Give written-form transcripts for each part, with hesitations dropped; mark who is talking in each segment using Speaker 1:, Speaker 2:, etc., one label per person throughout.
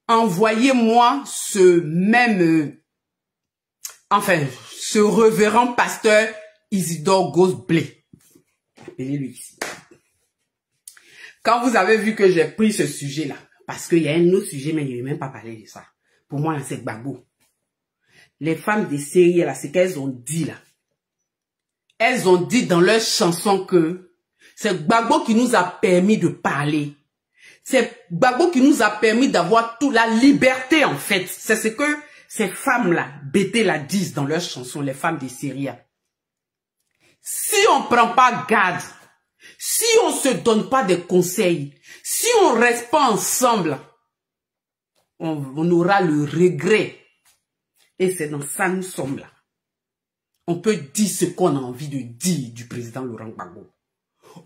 Speaker 1: envoyez-moi ce même, ce révérend pasteur Isidore Gosblé. Appelez-lui ici. Quand vous avez vu que j'ai pris ce sujet-là, parce qu'il y a un autre sujet, mais je ne vais même pas parler de ça. Pour moi, c'est Gbagbo. Les femmes des séries, là, c'est qu'elles ont dit, là. Elles ont dit dans leur chanson que c'est Gbagbo qui nous a permis de parler. C'est Gbagbo qui nous a permis d'avoir toute la liberté, en fait. C'est ce que ces femmes-là, BT la disent dans leur chanson, les femmes des séries. Si on ne prend pas garde, si on ne se donne pas des conseils, si on ne reste pas ensemble, on aura le regret. Et c'est dans ça que nous sommes là. On peut dire ce qu'on a envie de dire du président Laurent Gbagbo.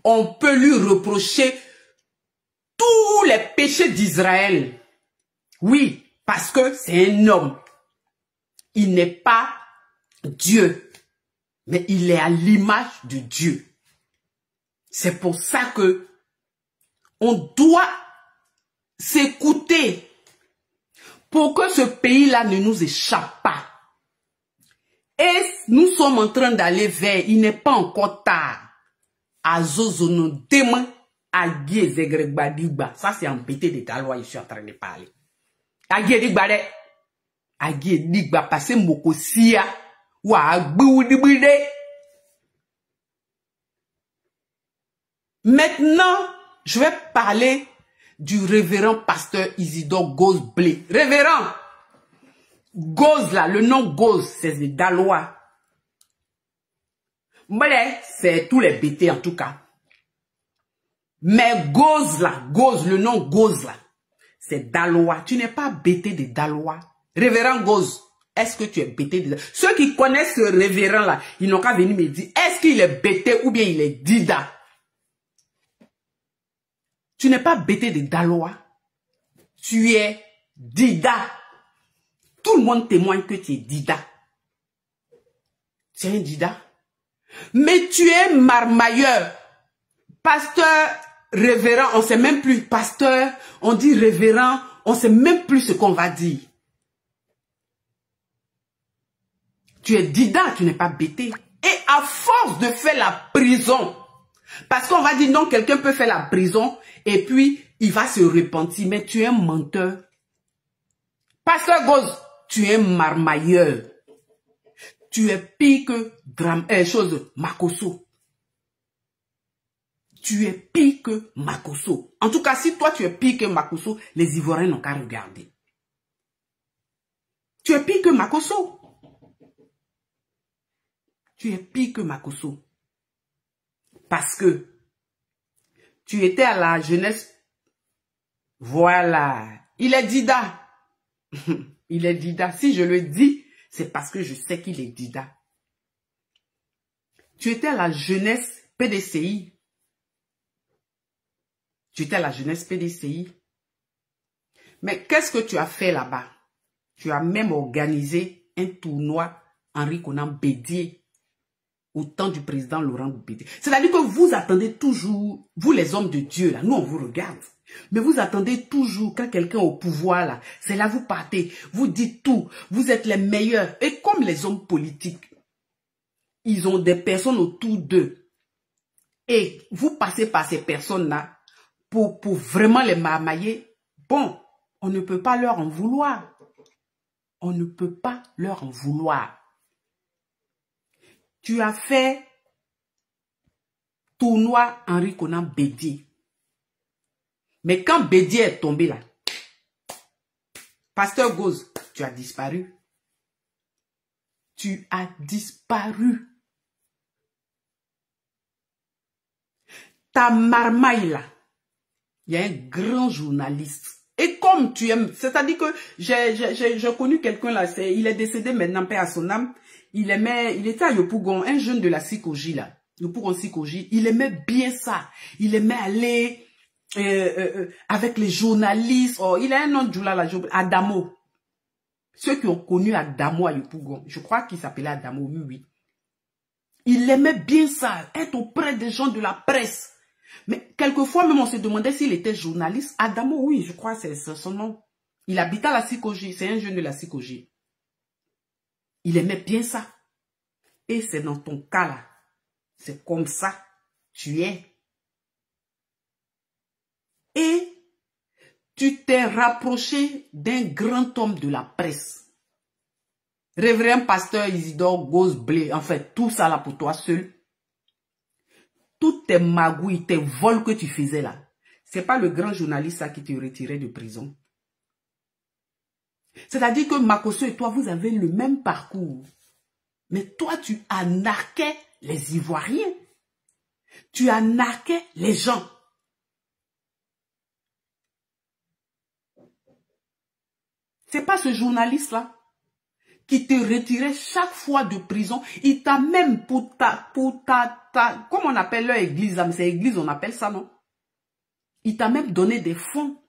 Speaker 1: On peut lui reprocher tous les péchés d'Israël. Oui, parce que c'est un homme. Il n'est pas Dieu, mais il est à l'image de Dieu. C'est pour ça que on doit s'écouter pour que ce pays-là ne nous échappe pas. Et nous sommes en train d'aller vers, il n'est pas encore tard. Azozono demain, Agué Zegregbadiba. Ça, c'est en pété de ta loi, je suis en train de parler. Agué Digbade. Agué Digba, passé Mokosia. Ou Agboudibride. Maintenant, je vais parler du révérend pasteur Isidore Gosblé. Révérend Goz là, le nom Goz, c'est de Dalois. Mais c'est tous les BT en tout cas. Mais Goz là, Goz, le nom Goz là, c'est Dalois. Tu n'es pas BT de Dalois. Révérend Goz, est-ce que tu es BT de Dalois? Ceux qui connaissent ce révérend là, ils n'ont qu'à venir me dire, est-ce qu'il est BT ou bien il est Dida? Tu n'es pas BT de Dalois. Tu es Dida. Tout le monde témoigne que tu es Dida. Tu es un Dida. Mais tu es marmailleur. Pasteur, révérend, on ne sait même plus. Pasteur, on dit révérend, on ne sait même plus ce qu'on va dire. Tu es Dida, tu n'es pas BT. Et à force de faire la prison, parce qu'on va dire non, quelqu'un peut faire la prison et puis il va se repentir, mais tu es un menteur. Pasteur Goz, tu es un marmailleur. Tu es pire que Makosso. Tu es pire que Makosso. En tout cas, si toi tu es pire que Makosso, les Ivoiriens n'ont qu'à regarder. Tu es pire que Makosso. Tu es pire que Makosso. Parce que tu étais à la jeunesse. Voilà. Il est Dida. Il est Dida. Si je le dis, c'est parce que je sais qu'il est Dida. Tu étais à la jeunesse PDCI. Tu étais à la jeunesse PDCI. Mais qu'est-ce que tu as fait là-bas? Tu as même organisé un tournoi Henri Konan Bédié au temps du président Laurent Bédié. C'est-à-dire que vous attendez toujours, vous les hommes de Dieu, là, nous on vous regarde. Mais vous attendez toujours quand quelqu'un est au pouvoir, là, c'est là vous partez, vous dites tout, vous êtes les meilleurs. Et comme les hommes politiques, ils ont des personnes autour d'eux. Et vous passez par ces personnes-là pour vraiment les marmailler. Bon, on ne peut pas leur en vouloir. On ne peut pas leur en vouloir. Tu as fait tournoi Henri Konan Bédié. Mais quand Bédié est tombé là, Pasteur Goz, tu as disparu. Tu as disparu. Ta marmaille là, il y a un grand journaliste. Et comme tu aimes, c'est-à-dire que j'ai connu quelqu'un là, il est décédé maintenant, paix à son âme. Il était à Yopougon, un jeune de la Sikoji là, Yopougon Sikoji, il aimait bien ça. Il aimait aller avec les journalistes. Oh, il a un nom de Djoula là, Adamo. Ceux qui ont connu Adamo à Yopougon, je crois qu'il s'appelait Adamo, oui. Il aimait bien ça, être auprès des gens de la presse. Mais quelquefois même on se demandait s'il était journaliste. Adamo, oui, je crois que c'est son nom. Il habite à la Sikoji, c'est un jeune de la Sikoji. Il aimait bien ça. Et c'est dans ton cas là. C'est comme ça. Tu es. Et tu t'es rapproché d'un grand homme de la presse. Révérend pasteur Isidore Gosblé. En fait, tout ça là pour toi seul. Toutes tes magouilles, tes vols que tu faisais là. C'est pas le grand journaliste là qui te retirait de prison. C'est-à-dire que Makosso et toi, vous avez le même parcours. Mais toi, tu arnaquais les Ivoiriens. Tu arnaquais les gens. C'est pas ce journaliste-là qui te retirait chaque fois de prison. Il t'a même pour ta, comment on appelle leur église, là, mais c'est église, on appelle ça, non? Il t'a même donné des fonds.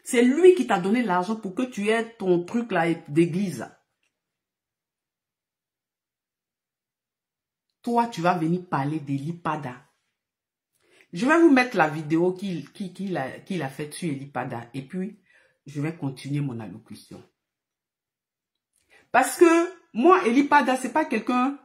Speaker 1: C'est lui qui t'a donné l'argent pour que tu aies ton truc là d'église. Toi, tu vas venir parler d'Eli Pada. Je vais vous mettre la vidéo qu'il a faite sur Eli Pada. Et puis, je vais continuer mon allocution. Parce que moi, Eli Pada, c'est pas quelqu'un...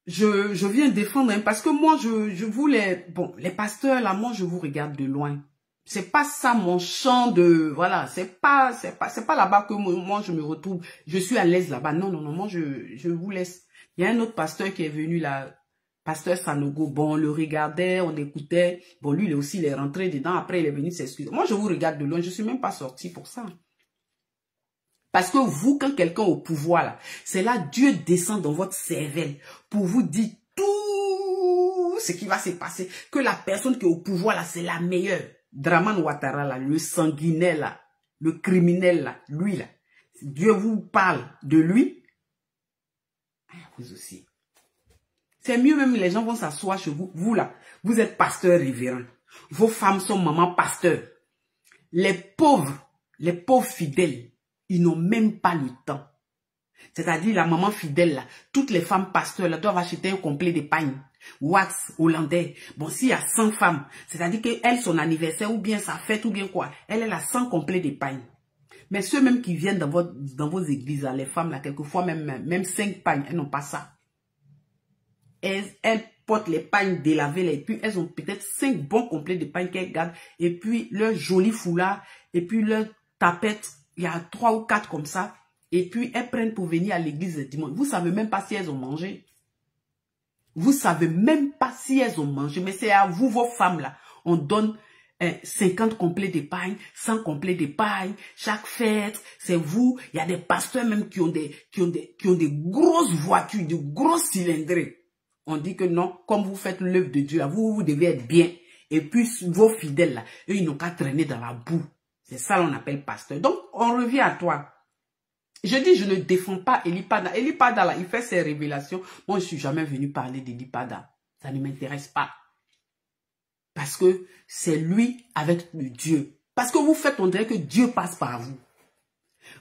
Speaker 1: Je viens défendre. Hein, parce que moi, je voulais... Bon, les pasteurs, là, moi, je vous regarde de loin. C'est pas ça mon champ de... Voilà, c'est pas là-bas que moi, je me retrouve. Je suis à l'aise là-bas. Non, non, non, moi, je vous laisse. Il y a un autre pasteur qui est venu là, pasteur Sanogo. Bon, on le regardait, on écoutait. Bon, lui, il est rentré dedans. Après, il est venu s'excuser. Moi, je vous regarde de loin. Je suis même pas sorti pour ça. Parce que vous, quand quelqu'un est au pouvoir, là, c'est là Dieu descend dans votre cervelle pour vous dire tout ce qui va se passer. Que la personne qui est au pouvoir, là, c'est la meilleure. Draman Ouattara, là, le sanguinaire, là, le criminel, là, lui, là. Dieu vous parle de lui. Vous aussi. C'est mieux même, les gens vont s'asseoir chez vous. Vous, là, vous êtes pasteur révérend. Vos femmes sont maman pasteur. Les pauvres fidèles, ils n'ont même pas le temps. C'est-à-dire la maman fidèle, là, toutes les femmes pasteurs là, doivent acheter un complet d'épargne. Wax, hollandais. Bon, s'il y a 100 femmes, c'est-à-dire qu'elle, son anniversaire, ou bien sa fête, ou bien quoi, elle a 100 complets d'épargne. Mais ceux même qui viennent dans vos églises, là, les femmes, là, quelquefois, même 5 pagnes, elles n'ont pas ça. Elles portent les pagnes délavées, là, et puis elles ont peut-être 5 bons complets d'épargne qu'elles gardent, et puis leur joli foulard, et puis leur tapette, il y a 3 ou 4 comme ça, et puis elles prennent pour venir à l'église le dimanche. Vous savez même pas si elles ont mangé. Vous savez même pas si elles ont mangé, mais c'est à vous, vos femmes, là. On donne 50 complets d'épargne, 100 complets d'épargne, chaque fête, c'est vous. Il y a des pasteurs même qui ont des grosses voitures, de grosses cylindrées. On dit que non, comme vous faites l'œuvre de Dieu, là, vous devez être bien. Et puis, vos fidèles, là, eux, ils n'ont qu'à traîner dans la boue. C'est ça qu'on appelle pasteur. Donc, on revient à toi. Je dis, je ne défends pas Eli Pada. Eli Pada, là, il fait ses révélations. Moi, je ne suis jamais venu parler d'Eli Pada. Ça ne m'intéresse pas. Parce que c'est lui avec le Dieu. Parce que vous faites, on dirait que Dieu passe par vous.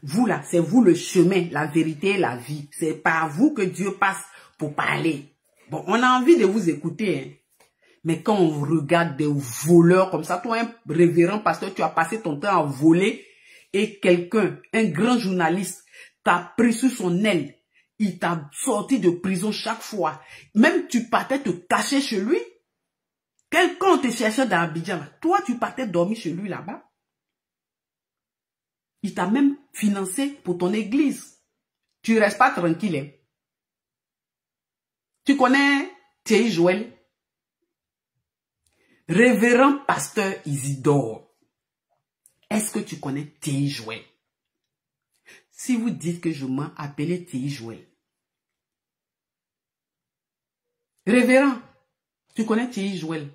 Speaker 1: Vous, là, c'est vous le chemin, la vérité et la vie. C'est par vous que Dieu passe pour parler. Bon, on a envie de vous écouter, hein. Mais quand on regarde des voleurs comme ça, toi, un révérend pasteur, tu as passé ton temps à voler et quelqu'un, un grand journaliste, t'a pris sous son aile. Il t'a sorti de prison chaque fois. Même tu partais te cacher chez lui. Quelqu'un te cherchait dans Abidjan. Toi, tu partais dormir chez lui là-bas. Il t'a même financé pour ton église. Tu restes pas tranquille. Hein? Tu connais Thierry Joël? Révérend pasteur Isidore. Est-ce que tu connais Thierry Joël? Si vous dites que je m'en appelais Thierry Joël. Révérend, tu connais Thierry Joël?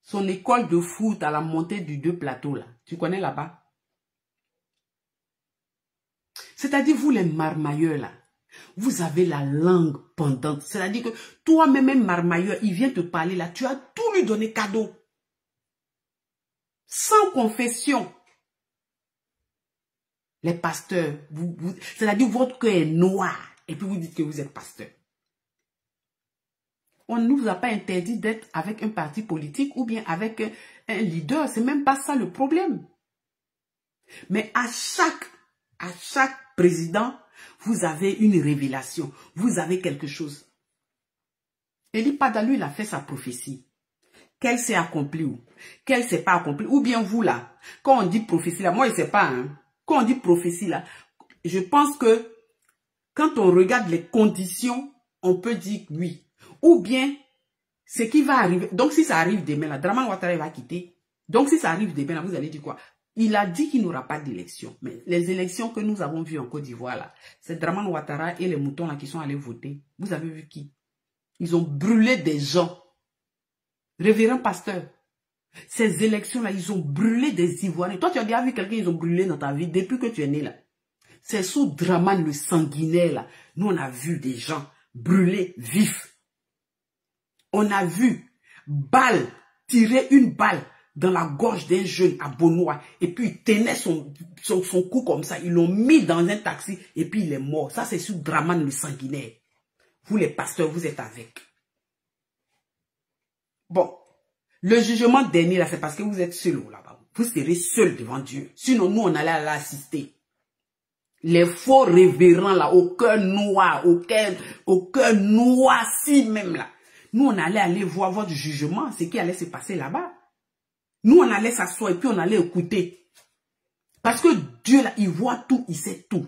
Speaker 1: Son école de foot à la montée du 2 plateaux là. Tu connais là-bas? C'est-à-dire vous les marmailleurs là. Vous avez la langue pendante. C'est-à-dire que toi-même, un marmailleur, il vient te parler là. Tu as tout lui donné cadeau. Sans confession. Les pasteurs, c'est-à-dire votre cœur est noir. Et puis vous dites que vous êtes pasteur. On ne nous a pas interdit d'être avec un parti politique ou bien avec un leader. C'est même pas ça le problème. Mais à chaque président, vous avez une révélation. Vous avez quelque chose. Eli Pada, il a fait sa prophétie. Qu'elle s'est accomplie ou qu'elle s'est pas accomplie. Ou bien vous là, quand on dit prophétie là, moi je sais pas. Hein, quand on dit prophétie là, je pense que quand on regarde les conditions, on peut dire oui. Ou bien, ce qui va arriver. Donc si ça arrive demain là, Dramane Ouattara va quitter. Donc si ça arrive demain là, vous allez dire quoi? Il a dit qu'il n'y aura pas d'élection. Mais les élections que nous avons vues en Côte d'Ivoire là, c'est Dramane Ouattara et les moutons là qui sont allés voter. Vous avez vu qui? Ils ont brûlé des gens. Révérend pasteur, ces élections-là, ils ont brûlé des Ivoiriens. Toi, tu as déjà vu quelqu'un, ils ont brûlé dans ta vie depuis que tu es né là. C'est sous Dramane le sanguinaire là. Nous, on a vu des gens brûlés vifs. On a vu tirer une balle dans la gorge d'un jeune à Bonois. Et puis, il tenait son cou comme ça. Ils l'ont mis dans un taxi et puis il est mort. Ça, c'est sous Dramane le sanguinaire. Vous, les pasteurs, vous êtes avec. Bon, le jugement dernier, là, c'est parce que vous êtes seuls là-bas. Vous serez seuls devant Dieu. Sinon, nous, on allait l'assister. Les faux révérends, là, au cœur noir, au cœur noirci même, là. Nous, on allait aller voir votre jugement, ce qui allait se passer là-bas. Nous, on allait s'asseoir et puis on allait écouter. Parce que Dieu, là, il voit tout, il sait tout.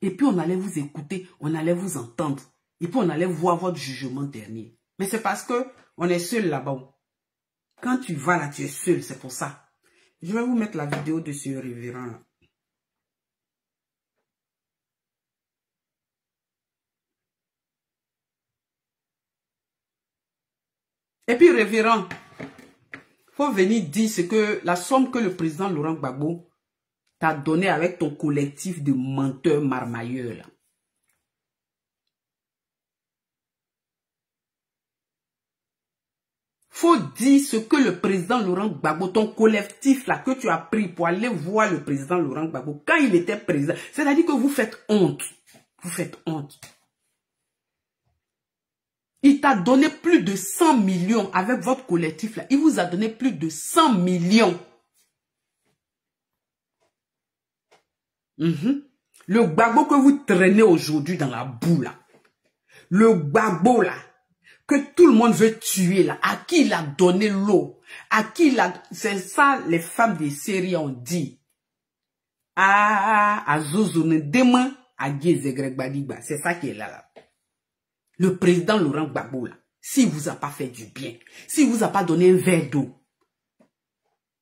Speaker 1: Et puis, on allait vous écouter, on allait vous entendre. Et puis, on allait voir votre jugement dernier. Mais c'est parce que on est seul là-bas. Quand tu vas là, tu es seul, c'est pour ça. Je vais vous mettre la vidéo de ce révérend là. Et puis, révérend, faut venir dire ce que la somme que le président Laurent Gbagbo t'a donnée avec ton collectif de menteurs marmailleurs là. Faut dire ce que le président Laurent Gbagbo, ton collectif là, que tu as pris pour aller voir le président Laurent Gbagbo, quand il était président, c'est-à-dire que vous faites honte. Vous faites honte. Il t'a donné plus de 100 millions avec votre collectif là. Il vous a donné plus de 100 millions. Le Gbagbo que vous traînez aujourd'hui dans la boue là. Le Gbagbo là. Que tout le monde veut tuer là. À qui il a donné l'eau. À qui il a... C'est ça les femmes des séries ont dit. Ah, à Zozone demain, à Greg Badiba. C'est ça qui est là. Le président Laurent Gbagbo là. S'il vous a pas fait du bien. S'il vous a pas donné un verre d'eau.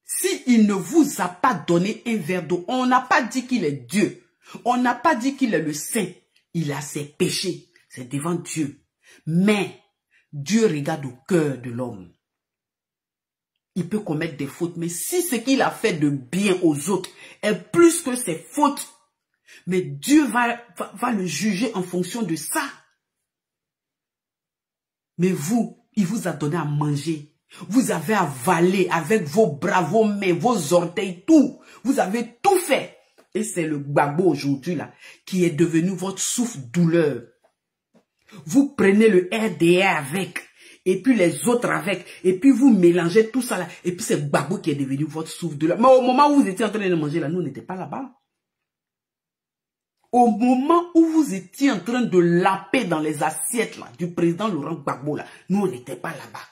Speaker 1: S'il ne vous a pas donné un verre d'eau. On n'a pas dit qu'il est Dieu. On n'a pas dit qu'il est le saint. Il a ses péchés. C'est devant Dieu. Mais Dieu regarde au cœur de l'homme. Il peut commettre des fautes, mais si ce qu'il a fait de bien aux autres est plus que ses fautes, mais Dieu va le juger en fonction de ça. Mais vous, il vous a donné à manger. Vous avez avalé avec vos bras, vos mains, vos orteils, tout. Vous avez tout fait. Et c'est le Gbagbo aujourd'hui là qui est devenu votre souffle-douleur. Vous prenez le RDA avec, et puis les autres avec, et puis vous mélangez tout ça là, et puis c'est Gbagbo qui est devenu votre souffle-douleur. Mais au moment où vous étiez en train de manger là, nous n'étions pas là-bas. Au moment où vous étiez en train de laper dans les assiettes là, du président Laurent Gbagbo là, nous on n'était pas là-bas.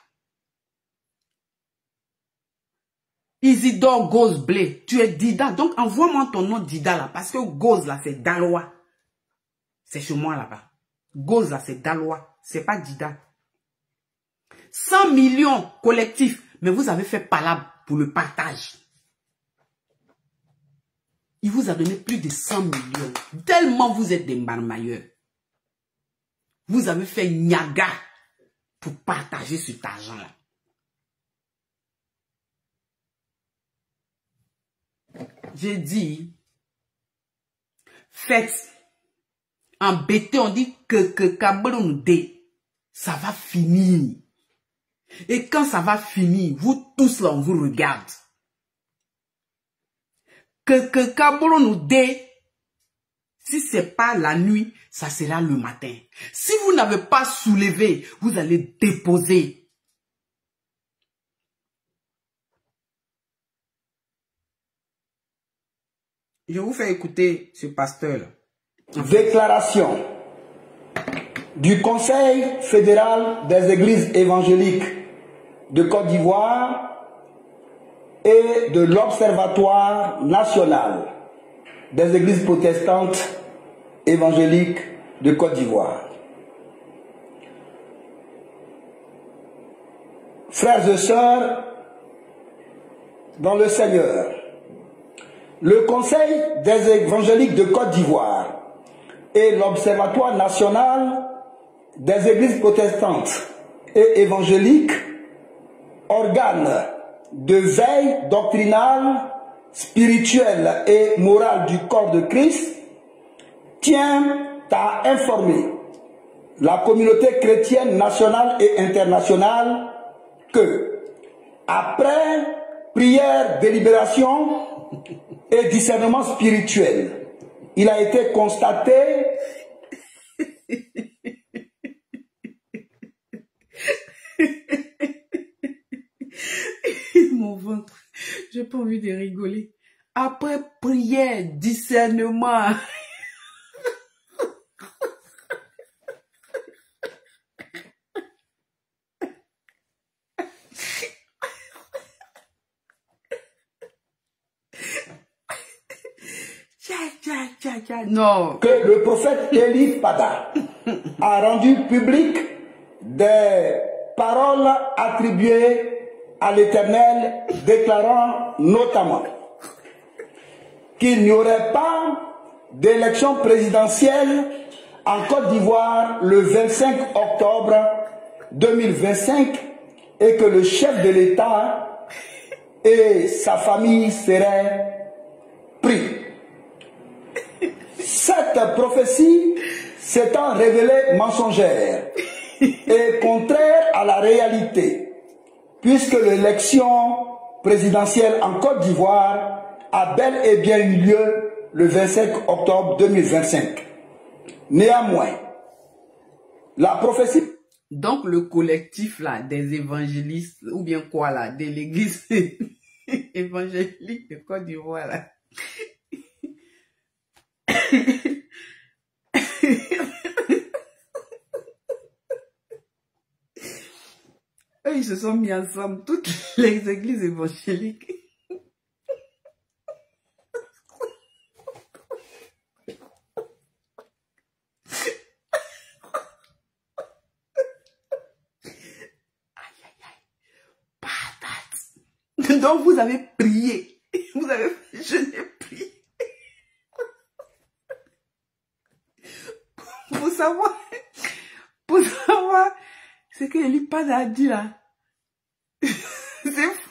Speaker 1: Isidore Gose Blé, tu es Dida, donc envoie-moi ton nom Dida là, parce que Gose là c'est Dalois. C'est chez moi là-bas. Gose là c'est Dalois, c'est pas Dida. 100 millions collectifs, mais vous avez fait palabre pour le partage. Il vous a donné plus de 100 millions. Tellement vous êtes des marmailleurs. Vous avez fait Niaga pour partager cet argent-là. J'ai dit, faites, embêtez, on dit que Cameroun dé, ça va finir. Et quand ça va finir, vous tous là, on vous regarde. Que Cameroun nous dé, si c'est pas la nuit, ça sera le matin. Si vous n'avez pas soulevé, vous allez déposer. Je vous fais écouter ce pasteur-là.
Speaker 2: Déclaration du Conseil fédéral des églises évangéliques de Côte d'Ivoire et de l'Observatoire national des églises protestantes évangéliques de Côte d'Ivoire. Frères et sœurs dans le Seigneur, le Conseil des évangéliques de Côte d'Ivoire et l'Observatoire national des églises protestantes et évangéliques, organes de veille doctrinale, spirituelle et morale du corps de Christ, tient à informer la communauté chrétienne nationale et internationale que, après prière, délibération et discernement spirituel, il a été constaté
Speaker 1: mon ventre, j'ai pas envie de rigoler. Après prière, discernement. Non.
Speaker 2: Que le prophète Élie Pada a rendu public des paroles attribuées à l'Éternel, déclarant notamment qu'il n'y aurait pas d'élection présidentielle en Côte d'Ivoire le 25 octobre 2025 et que le chef de l'État et sa famille seraient pris. Cette prophétie s'étant révélée mensongère et contraire à la réalité, puisque l'élection présidentielle en Côte d'Ivoire a bel et bien eu lieu le 25 octobre 2025. Néanmoins, la prophétie...
Speaker 1: Donc le collectif là des évangélistes, ou bien quoi là, de l'église évangélique de Côte d'Ivoire là. Eux, ils se sont mis ensemble, toutes les églises évangéliques. Donc vous avez prié, vous avez fait jeûner, prié. Pour savoir ce que Élie Pada a dit là. C'est fou.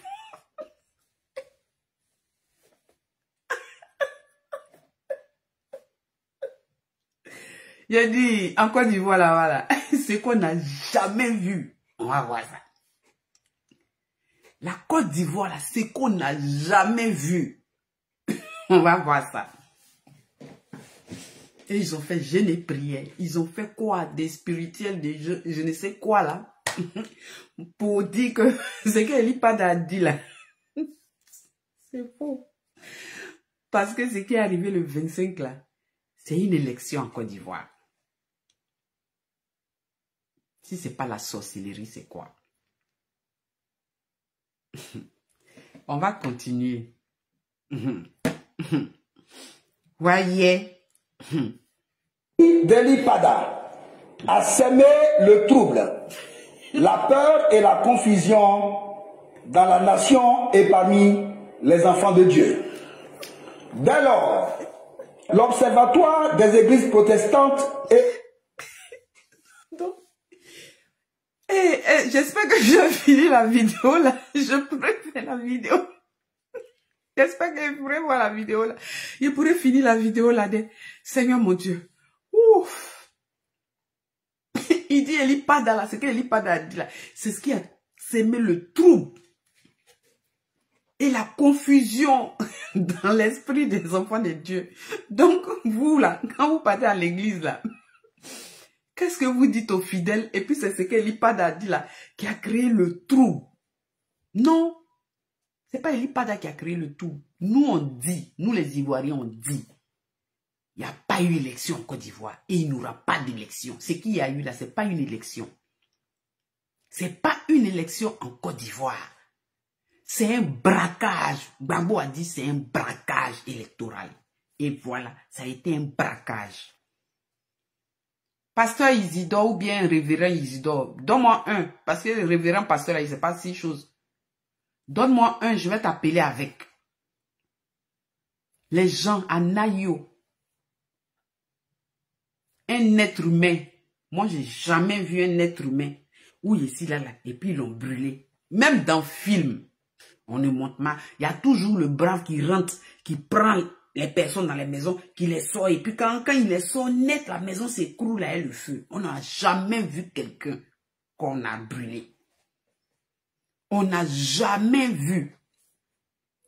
Speaker 1: Il a dit, en Côte d'Ivoire là, voilà, ce qu'on n'a jamais vu. On va voir ça. La Côte d'Ivoire là, ce qu'on n'a jamais vu. On va voir ça. Et ils ont fait jeûne et prière. Ils ont fait quoi? Des spirituels, des jeux, je ne sais quoi là. Pour dire que ce qu'Élie Pada a dit là. C'est faux. Parce que ce qui est arrivé le 25 là, c'est une élection en Côte d'Ivoire. Si ce n'est pas la sorcellerie, c'est quoi? On va continuer. Voyez.
Speaker 2: d'Élie Pada a semé le trouble, la peur et la confusion dans la nation et parmi les enfants de Dieu. Dès lors, l'Observatoire des églises protestantes est...
Speaker 1: J'espère que j'ai fini la vidéo là. Je pourrais faire la vidéo. J'espère que je pourrais voir la vidéo là. Je pourrais finir la vidéo là de Seigneur mon Dieu. Ouf. Il dit Élie Pada là. Ce que Élie Pada a dit là. C'est ce qui a semé le trouble et la confusion dans l'esprit des enfants de Dieu. Donc vous là, quand vous partez à l'église là, qu'est-ce que vous dites aux fidèles? Et puis c'est ce qu'Élie Pada a dit là, qui a créé le trouble. Non. C'est pas Eli Pada qui a créé le tout. Nous, on dit, nous les Ivoiriens, on dit, il n'y a pas eu élection en Côte d'Ivoire et il n'y aura pas d'élection. Ce qu'il y a eu là, ce n'est pas une élection. Ce n'est pas une élection en Côte d'Ivoire. C'est un braquage. Gbagbo a dit c'est un braquage électoral. Et voilà, ça a été un braquage. Pasteur Isidore ou bien révérend Isidore, donne-moi un. Parce que le révérend pasteur là, il ne sait pas 6 choses. Donne-moi un, je vais t'appeler avec. Les gens à Nayo. Un être humain. Moi, j'ai jamais vu un être humain où il est ici, là, et puis ils l'ont brûlé. Même dans le film, on ne montre pas. Il y a toujours le brave qui rentre, qui prend les personnes dans les maisons, qui les sort. Et puis quand il les sort net, la maison s'écroule avec le feu. On n'a jamais vu quelqu'un qu'on a brûlé. On n'a jamais vu.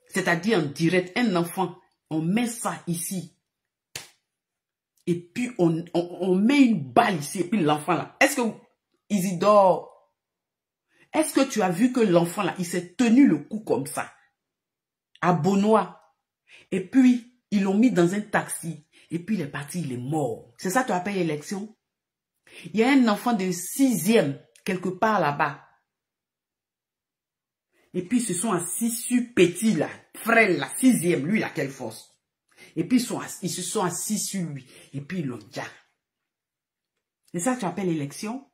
Speaker 1: C'est-à-dire en direct, un enfant, on met ça ici. Et puis on met une balle ici. Et puis l'enfant là. Est-ce que Isidore, est-ce que tu as vu que l'enfant là, il s'est tenu le cou comme ça? À Bonois. Et puis, ils l'ont mis dans un taxi. Et puis il est parti, il est mort. C'est ça que tu appelles l'élection? Il y a un enfant de 6e, quelque part là-bas. Et puis ils se sont assis sur Petit là. Frère là, 6e, lui il a quelle force? Et puis ils se sont assis sur lui. Et puis ils l'ont dit. C'est ça que tu appelles l'élection?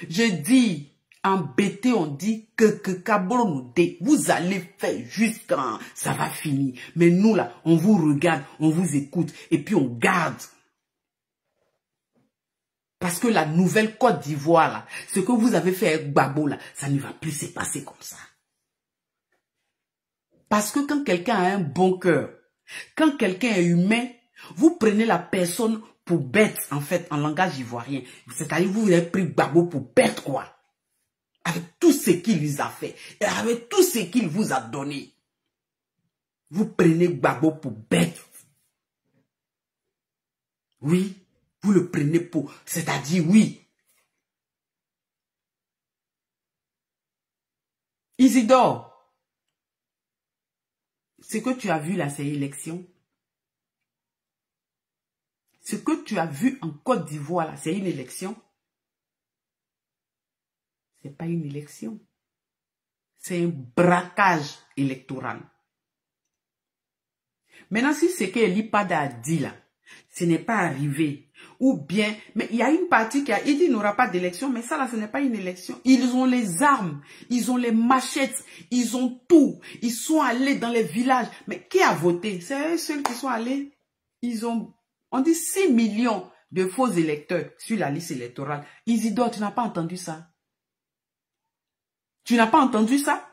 Speaker 1: Je dis, en BT, on dit que Kaboro nous dit, vous allez faire jusqu'à ça va finir. Mais nous là, on vous regarde, on vous écoute et puis on garde. Parce que la nouvelle Côte d'Ivoire là, ce que vous avez fait avec Gbagbo là, ça ne va plus se passer comme ça. Parce que quand quelqu'un a un bon cœur, quand quelqu'un est humain, vous prenez la personne pour bête, en fait, en langage ivoirien. C'est-à-dire, vous avez pris Gbagbo pour bête, quoi. Avec tout ce qu'il vous a fait. Et avec tout ce qu'il vous a donné. Vous prenez Gbagbo pour bête. Oui, vous le prenez pour... C'est-à-dire, oui. Isidore, ce que tu as vu là, c'est élection. Ce que tu as vu en Côte d'Ivoire là, c'est une élection. Ce n'est pas une élection. C'est un braquage électoral. Maintenant, si ce que Eli Pada a dit là, ce n'est pas arrivé, ou bien, mais il y a une partie qui a dit qu'il n'y aura pas d'élection, mais ça là, ce n'est pas une élection. Ils ont les armes, ils ont les machettes, ils ont tout. Ils sont allés dans les villages. Mais qui a voté? C'est ceux qui sont allés. Ils ont, on dit 6 millions de faux électeurs sur la liste électorale. Isidore, tu n'as pas entendu ça? Tu n'as pas entendu ça?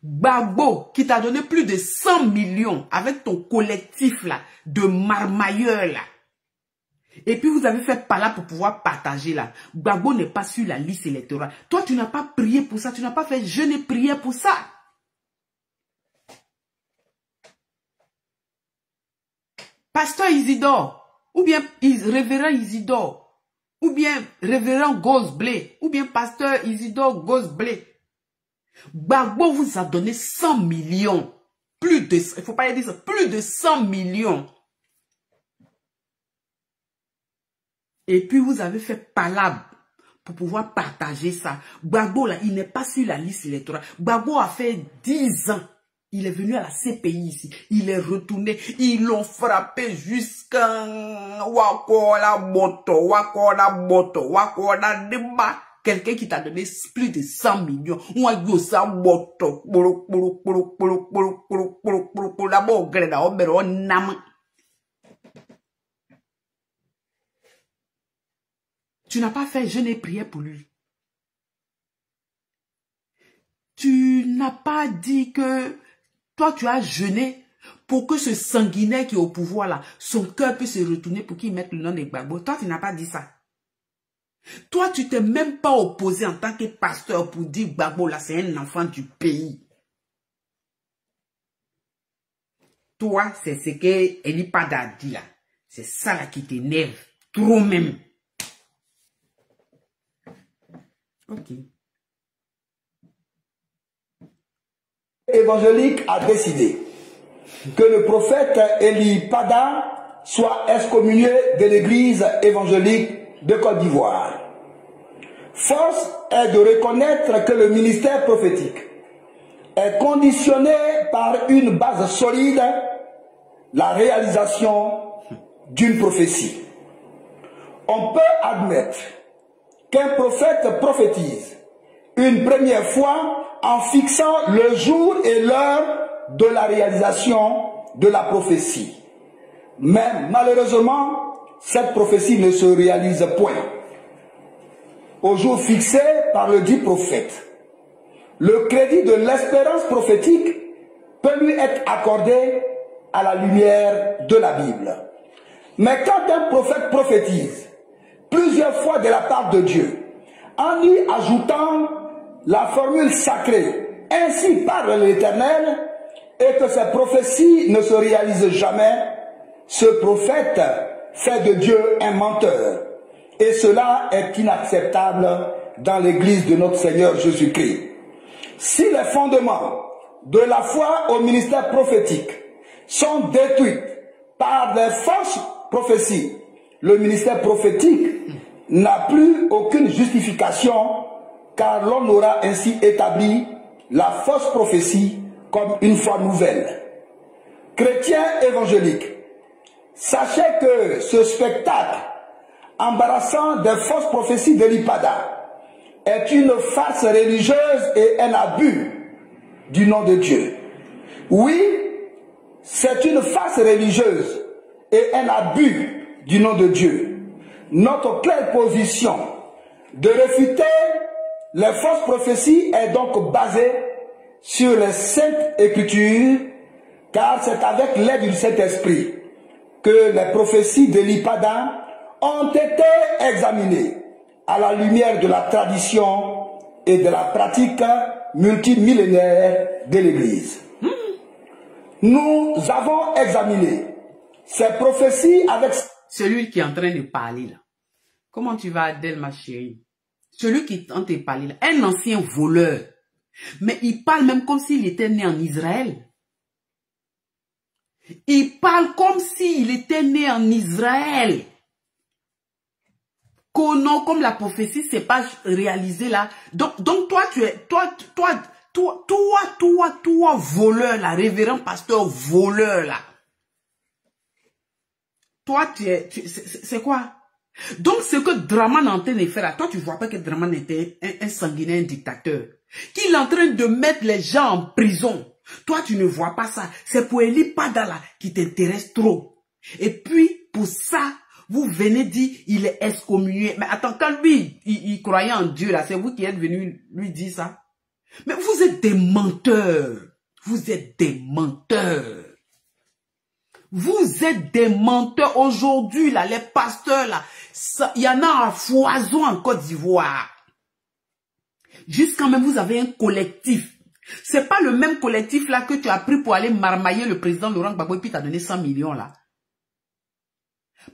Speaker 1: Gbagbo, qui t'a donné plus de 100 millions avec ton collectif là, de marmailleurs là. Et puis vous avez fait par là pour pouvoir partager là. Gbagbo n'est pas sur la liste électorale. Toi, tu n'as pas prié pour ça. Tu n'as pas fait jeûne et prière pour ça. Pasteur Isidore, ou bien révérend Isidore, ou bien révérend Gosblé, ou bien pasteur Isidore Gosblé. Gbagbo vous a donné 100 millions. Plus de, il ne faut pas dire ça, plus de 100 millions. Et puis vous avez fait palabre pour pouvoir partager ça. Gbagbo là, il n'est pas sur la liste électorale. Gbagbo a fait 10 ans. Il est venu à la CPI ici. Il est retourné. Ils l'ont frappé jusqu'à Wakola Moto, Wakola Moto, Wakola Deba. Quelqu'un qui t'a donné plus de 100 millions. Tu n'as pas fait jeûne et prière pour lui. Tu n'as pas dit que toi tu as jeûné pour que ce sanguinaire qui est au pouvoir là, son cœur puisse se retourner pour qu'il mette le nom de Gbagbo. Toi tu n'as pas dit ça. Toi, tu t'es même pas opposé en tant que pasteur pour dire Gbagbo là, c'est un enfant du pays. Toi, c'est ce que Eli Pada a dit là. C'est ça là qui t'énerve. Trop même. Ok.
Speaker 2: évangélique a décidé que le prophète Eli Pada soit excommunié de l'église évangélique de Côte d'Ivoire. Force est de reconnaître que le ministère prophétique est conditionné par une base solide, la réalisation d'une prophétie. On peut admettre qu'un prophète prophétise une première fois en fixant le jour et l'heure de la réalisation de la prophétie. Mais malheureusement, cette prophétie ne se réalise point au jour fixé par le dit prophète. Le crédit de l'espérance prophétique peut lui être accordé à la lumière de la Bible. Mais quand un prophète prophétise plusieurs fois de la part de Dieu, en y ajoutant la formule sacrée, ainsi parle l'Éternel, et que ces prophéties ne se réalisent jamais, ce prophète fait de Dieu un menteur. Et cela est inacceptable dans l'église de notre Seigneur Jésus-Christ. Si les fondements de la foi au ministère prophétique sont détruits par les fausses prophéties, le ministère prophétique n'a plus aucune justification, car l'on aura ainsi établi la fausse prophétie comme une foi nouvelle. Chrétiens évangéliques, sachez que ce spectacle embarrassant des fausses prophéties d'Eli Pada est une farce religieuse et un abus du nom de Dieu. Oui, c'est une farce religieuse et un abus du nom de Dieu. Notre claire position de réfuter les fausses prophéties est donc basée sur les Saintes Écritures, car c'est avec l'aide du Saint-Esprit que les prophéties d'Eli Pada ont été examinées à la lumière de la tradition et de la pratique multimillénaire de l'Église. Nous avons examiné ces prophéties avec...
Speaker 1: Celui qui est en train de parler là. Comment tu vas, Adèle, ma chérie? Celui qui est en train de parler là, un ancien voleur. Mais il parle même comme s'il était né en Israël. Il parle comme s'il était né en Israël. Non, comme la prophétie s'est pas réalisée là. Donc toi, tu es, toi, voleur là, révérend pasteur voleur là. Toi, c'est quoi? Donc, ce que Draman est en train de faire là, toi, tu vois pas que Draman était un sanguinaire, un dictateur. Qu'il est en train de mettre les gens en prison. Toi, tu ne vois pas ça. C'est pour Eli Pada là qui t'intéresse trop. Et puis, pour ça, vous venez dire, il est excommunié. Mais attends, quand lui, il croyait en Dieu là, c'est vous qui êtes venu lui dire ça. Mais vous êtes des menteurs. Vous êtes des menteurs. Vous êtes des menteurs. Aujourd'hui, là, les pasteurs, là, il y en a à foison en Côte d'Ivoire. Jusqu'à même, vous avez un collectif. C'est pas le même collectif, là, que tu as pris pour aller marmailler le président Laurent Gbagbo et puis t'as donné 100 millions, là.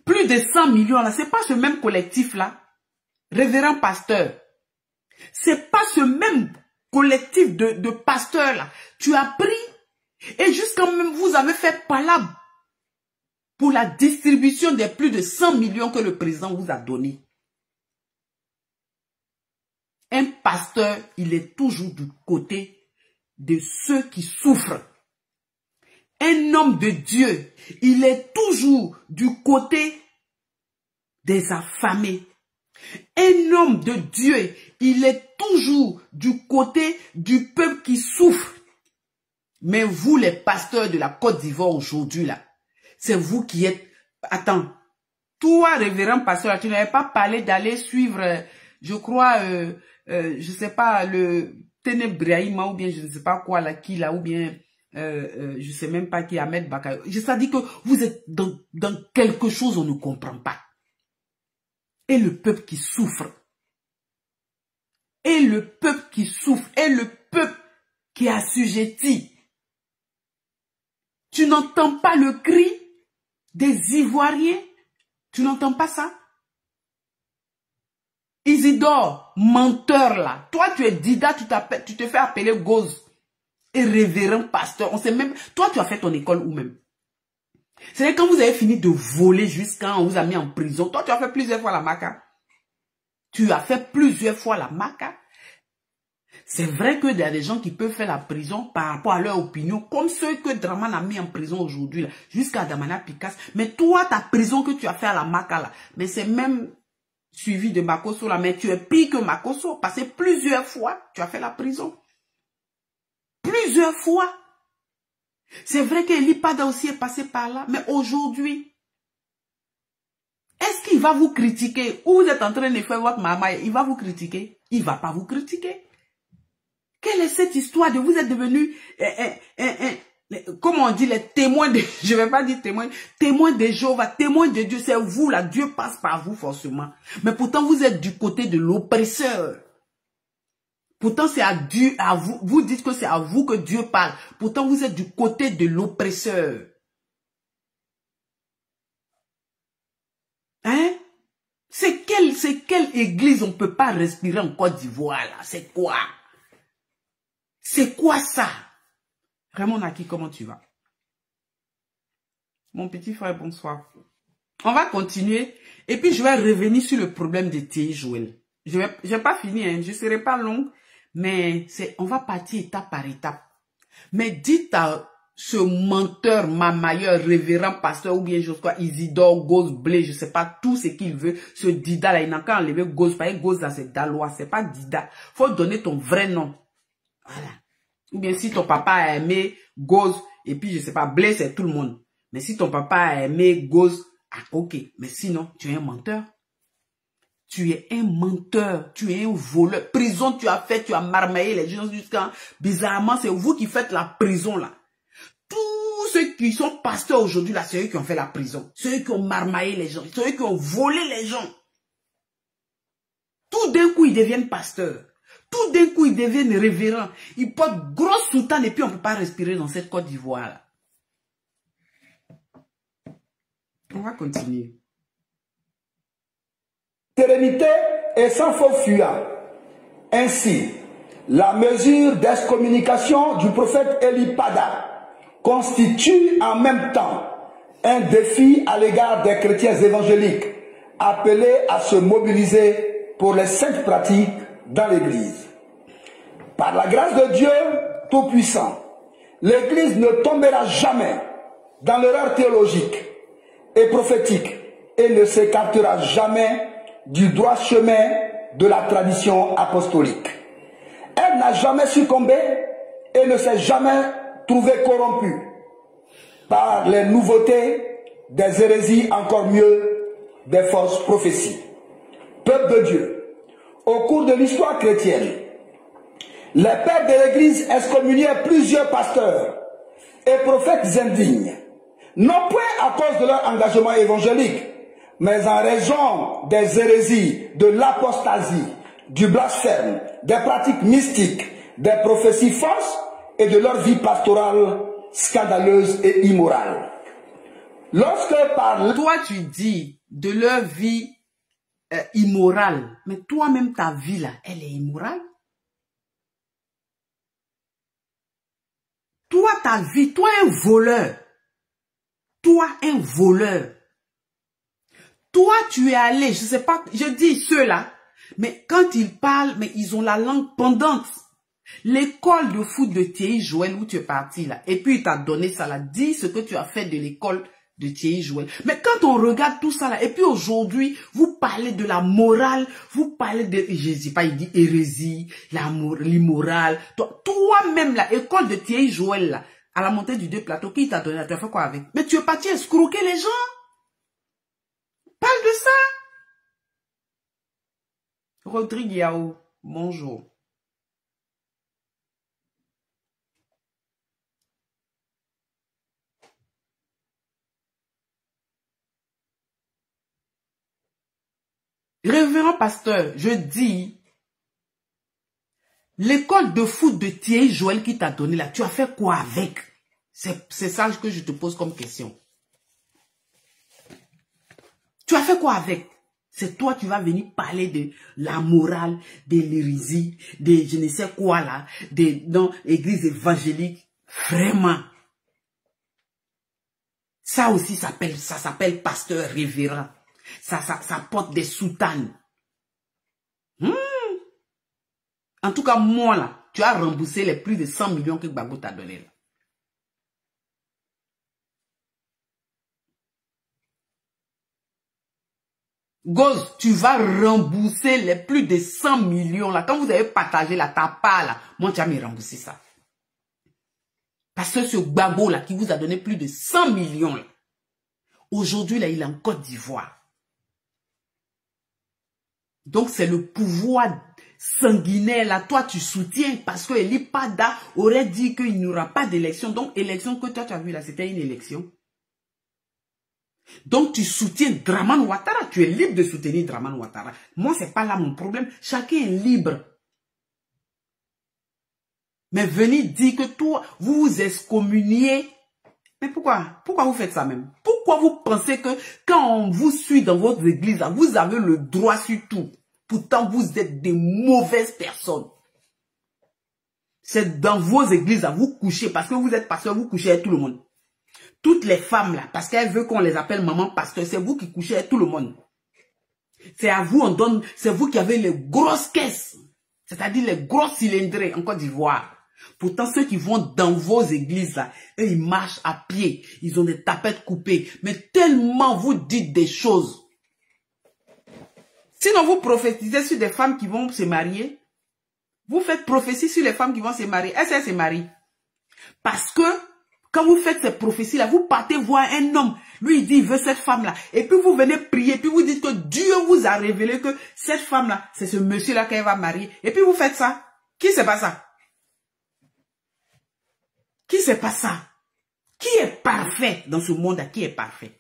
Speaker 1: Plus de 100 millions, là. C'est pas ce même collectif, là. Révérend pasteur. C'est pas ce même collectif de pasteurs, là. Tu as pris et jusqu'à même, vous avez fait palabre pour la distribution des plus de 100 millions que le président vous a donné. Un pasteur, il est toujours du côté de ceux qui souffrent. Un homme de Dieu, il est toujours du côté des affamés. Un homme de Dieu, il est toujours du côté du peuple qui souffre. Mais vous, les pasteurs de la Côte d'Ivoire aujourd'hui, là, c'est vous qui êtes... Attends. Toi, révérend pasteur, tu n'avais pas parlé d'aller suivre, je crois, je sais pas, le Ténébraïma ou bien je ne sais pas quoi, là, qui là, ou bien, je sais même pas qui, Ahmed Bakayo. Ça dit que vous êtes dans quelque chose on ne comprend pas. Et le peuple qui souffre. Et le peuple qui souffre. Et le peuple qui est assujetti. Tu n'entends pas le cri des Ivoiriens? Tu n'entends pas ça? Isidore, menteur là. Toi, tu es Dida, tu te fais appeler Goz. et révérend pasteur. On sait même, toi tu as fait ton école où même? C'est quand vous avez fini de voler jusqu'à on vous a mis en prison. Toi tu as fait plusieurs fois la maca. Tu as fait plusieurs fois la maca. C'est vrai qu'il y a des gens qui peuvent faire la prison par rapport à leur opinion, comme ceux que Draman a mis en prison aujourd'hui, jusqu'à Damana Picasso. Mais toi, ta prison que tu as fait à la maca, là, mais c'est même suivi de Makosso, là, mais tu es pire que Makosso, parce que plusieurs fois, tu as fait la prison. Plusieurs fois. C'est vrai qu'Eli Pada aussi est passé par là, mais aujourd'hui, est-ce qu'il va vous critiquer? Ou vous êtes en train de faire votre maman, il va vous critiquer? Il ne va pas vous critiquer. Quelle est cette histoire de vous êtes devenu, comment on dit, les témoins de, je ne vais pas dire témoins, témoins de Jéhovah, témoins de Dieu, c'est vous là, Dieu passe par vous forcément. Mais pourtant vous êtes du côté de l'oppresseur. Pourtant c'est à Dieu, à vous, vous dites que c'est à vous que Dieu parle. Pourtant vous êtes du côté de l'oppresseur. Hein? C'est quelle église on ne peut pas respirer en Côte d'Ivoire là? C'est quoi? C'est quoi ça? Raymond Naki, comment tu vas? Mon petit frère, bonsoir. On va continuer. Et puis, je vais revenir sur le problème de Thierry Joël. Je vais pas finir, hein, je ne serai pas longue. Mais on va partir étape par étape. Mais dites à ce menteur, mamailleur, révérend pasteur ou bien je sais quoi, Isidore, Gauze, Blé, je ne sais pas, tout ce qu'il veut. Ce Dida là, il n'a qu'à enlever Gauze. Parce que Gauze là, c'est Dalois, c'est pas Dida. Faut donner ton vrai nom. Voilà. Ou bien si ton papa a aimé Gauze, et puis je sais pas, Blé c'est tout le monde. Mais si ton papa a aimé Gauze, ah ok. Mais sinon, tu es un menteur. Tu es un menteur, tu es un voleur. Prison, tu as fait, tu as marmaillé les gens jusqu'à... Bizarrement, c'est vous qui faites la prison là. Tous ceux qui sont pasteurs aujourd'hui là, c'est eux qui ont fait la prison. C'est eux qui ont marmaillé les gens, c'est eux qui ont volé les gens. Tout d'un coup, ils deviennent pasteurs. Tout d'un coup, ils deviennent révérends. Ils portent grosse soutane et puis on ne peut pas respirer dans cette Côte d'Ivoire là. On va continuer.
Speaker 2: Sérénité et sans faux fuyant. Ainsi, la mesure d'excommunication du prophète Eli Pada constitue en même temps un défi à l'égard des chrétiens évangéliques appelés à se mobiliser pour les saintes pratiques dans l'Église. Par la grâce de Dieu Tout-Puissant, l'Église ne tombera jamais dans l'erreur théologique et prophétique et ne s'écartera jamais du droit chemin de la tradition apostolique. Elle n'a jamais succombé et ne s'est jamais trouvée corrompue par les nouveautés, des hérésies, encore mieux, des fausses prophéties. Peuple de Dieu, au cours de l'histoire chrétienne, les pères de l'Église excommuniaient plusieurs pasteurs et prophètes indignes, non point à cause de leur engagement évangélique, mais en raison des hérésies, de l'apostasie, du blasphème, des pratiques mystiques, des prophéties fausses et de leur vie pastorale scandaleuse et immorale. Lorsque par...
Speaker 1: Toi, tu dis de leur vie immorale, mais toi-même, ta vie là, elle est immorale. Toi, ta vie, toi un voleur. Toi un voleur. Toi, tu es allé, je sais pas, je dis ceux-là, mais quand ils parlent, mais ils ont la langue pendante. L'école de foot de Thierry Joël où tu es parti là, et puis il t'a donné ça là, dis ce que tu as fait de l'école de Thierry Joël. Mais quand on regarde tout ça là, et puis aujourd'hui, vous parlez de la morale, vous parlez de, je sais pas, il dit hérésie, l'immorale. Toi-même là, école de Thierry Joël là, à la montée du deux plateaux, qui t'a donné là, tu as fait quoi avec? Mais tu es parti escroquer les gens. Parle de ça. Rodrigue Yao, bonjour. Révérend pasteur, je dis, l'école de foot de Thierry Joël qui t'a donné là, tu as fait quoi avec? C'est ça que je te pose comme question. Tu as fait quoi avec? C'est toi qui vas venir parler de la morale, de l'hérésie, de je ne sais quoi là, dans l'église évangélique. Vraiment. Ça aussi ça s'appelle pasteur révérend. Ça porte des soutanes. En tout cas, moi là, tu as remboursé les plus de 100 millions que Gbagbo t'a donné là. Goz, tu vas rembourser les plus de 100 millions là. Quand vous avez partagé la ta part là, moi tu vas me rembourser ça. Parce que ce Gbagbo là qui vous a donné plus de 100 millions là, aujourd'hui là, il est en Côte d'Ivoire. Donc c'est le pouvoir sanguinaire là, toi tu soutiens parce que Eli Pada aurait dit qu'il n'y aura pas d'élection. Donc élection que toi tu as vu là, c'était une élection. Donc tu soutiens Dramane Ouattara, tu es libre de soutenir Dramane Ouattara. Moi c'est pas là mon problème, chacun est libre. Mais venez dire que toi, vous vous excommuniez. Mais pourquoi? Pourquoi vous faites ça même? Pourquoi vous pensez que quand on vous suit dans votre église, vous avez le droit sur tout? Pourtant, vous êtes des mauvaises personnes. C'est dans vos églises à vous coucher, parce que vous êtes pasteur, vous couchez avec tout le monde. Toutes les femmes là, parce qu'elles veulent qu'on les appelle maman pasteur, c'est vous qui couchez avec tout le monde. C'est à vous, on donne, c'est vous qui avez les grosses caisses, c'est-à-dire les gros cylindrés en Côte d'Ivoire. Pourtant, ceux qui vont dans vos églises là, eux, ils marchent à pied, ils ont des tapettes coupées, mais tellement vous dites des choses. Sinon, vous prophétisez sur des femmes qui vont se marier. Vous faites prophétie sur les femmes qui vont se marier. Est-ce qu'elles se marient? Parce que, quand vous faites ces prophéties-là, vous partez voir un homme. Lui, il dit, il veut cette femme-là. Et puis, vous venez prier. Puis, vous dites que Dieu vous a révélé que cette femme-là, c'est ce monsieur-là qu'elle va marier. Et puis, vous faites ça. Qui c'est pas ça? Qui c'est pas ça? Qui est parfait dans ce monde-là? Qui est parfait?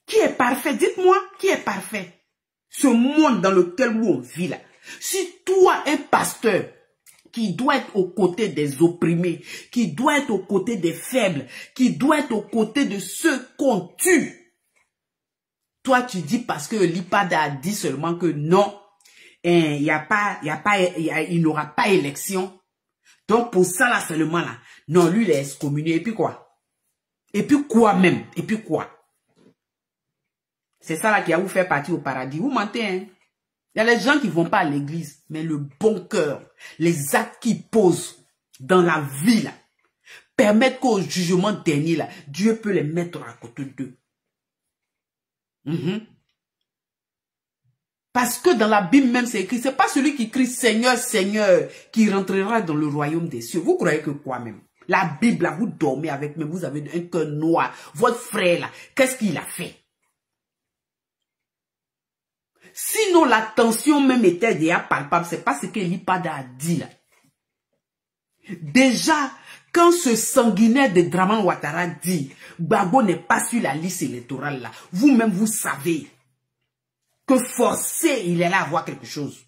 Speaker 1: Qui est parfait? Dites-moi, qui est parfait? Ce monde dans lequel on vit là. Si toi, un pasteur, qui doit être aux côtés des opprimés, qui doit être aux côtés des faibles, qui doit être aux côtés de ceux qu'on tue, toi, tu dis parce que l'IPAD a dit seulement que non, il n'aura pas élection. Donc, pour ça, là, seulement, là, non, lui, il est excommunié. Et puis quoi? Et puis quoi même? Et puis quoi? C'est ça, là, qui va vous faire partir au paradis. Vous mentez, hein? Il y a les gens qui ne vont pas à l'église, mais le bon cœur, les actes qu'ils posent dans la vie, là, permettent qu'au jugement dernier, là, Dieu peut les mettre à côté d'eux. Parce que dans la Bible même, c'est écrit, c'est pas celui qui crie Seigneur, Seigneur, qui rentrera dans le royaume des cieux. Vous croyez que quoi même? La Bible, là, vous dormez avec, mais vous avez un cœur noir. Votre frère, là, qu'est-ce qu'il a fait? Sinon, la tension même était déjà palpable. C'est pas ce que l'IPAD a dit là. Déjà, quand ce sanguinaire de Dramane Ouattara dit Gbagbo n'est pas sur la liste électorale là, vous-même vous savez que forcé il est là à avoir quelque chose.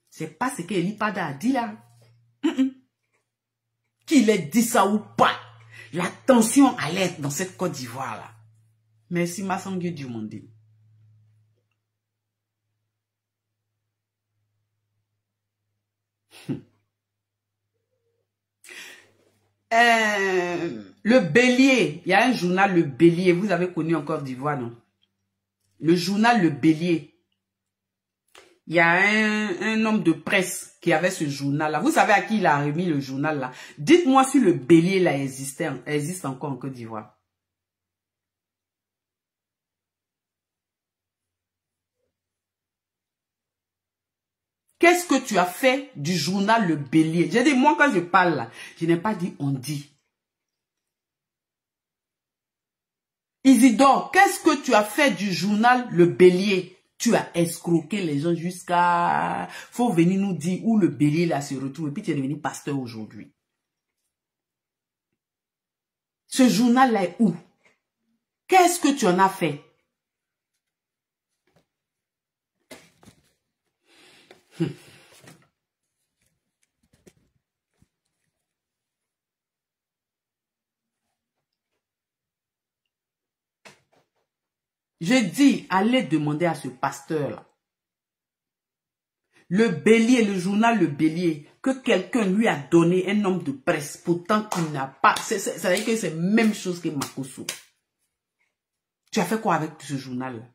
Speaker 1: C'est pas ce que l'IPAD a dit là. Qu'il ait dit ça ou pas. La tension allait être dans cette Côte d'Ivoire là. Merci ma sangue du monde. Le Bélier, il y a un journal Le Bélier, vous avez connu en Côte d'Ivoire, non? Le journal Le Bélier. Il y a un homme de presse qui avait ce journal-là. Vous savez à qui il a remis le journal-là? Dites-moi si le Bélier là existe encore en Côte d'Ivoire. Qu'est-ce que tu as fait du journal Le Bélier? J'ai dit, moi quand je parle là, je n'ai pas dit on dit. Isidore, qu'est-ce que tu as fait du journal Le Bélier? Tu as escroqué les gens jusqu'à... Faut venir nous dire où le Bélier là se retrouve. Et puis tu es devenu pasteur aujourd'hui. Ce journal là est où? Qu'est-ce que tu en as fait? Je dis, allez demander à ce pasteur-là. Le Bélier, le journal Le Bélier, que quelqu'un lui a donné un homme de presse, pourtant qu'il n'a pas. C'est-à-dire que c'est la même chose que Makosso. Tu as fait quoi avec ce journal-là?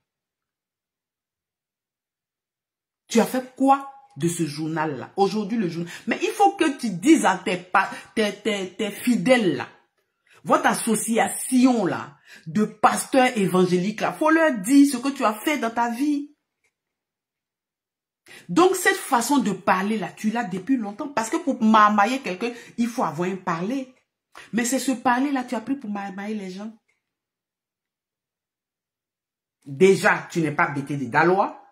Speaker 1: Tu as fait quoi de ce journal-là? Aujourd'hui, le journal. Mais il faut que tu dises à tes fidèles là, votre association là, de pasteurs évangéliques là, faut leur dire ce que tu as fait dans ta vie. Donc, cette façon de parler là, tu l'as depuis longtemps. Parce que pour marmailler quelqu'un, il faut avoir un parler. Mais c'est ce parler là, tu as pris pour marmailler les gens. Déjà, tu n'es pas bêté de Dalois.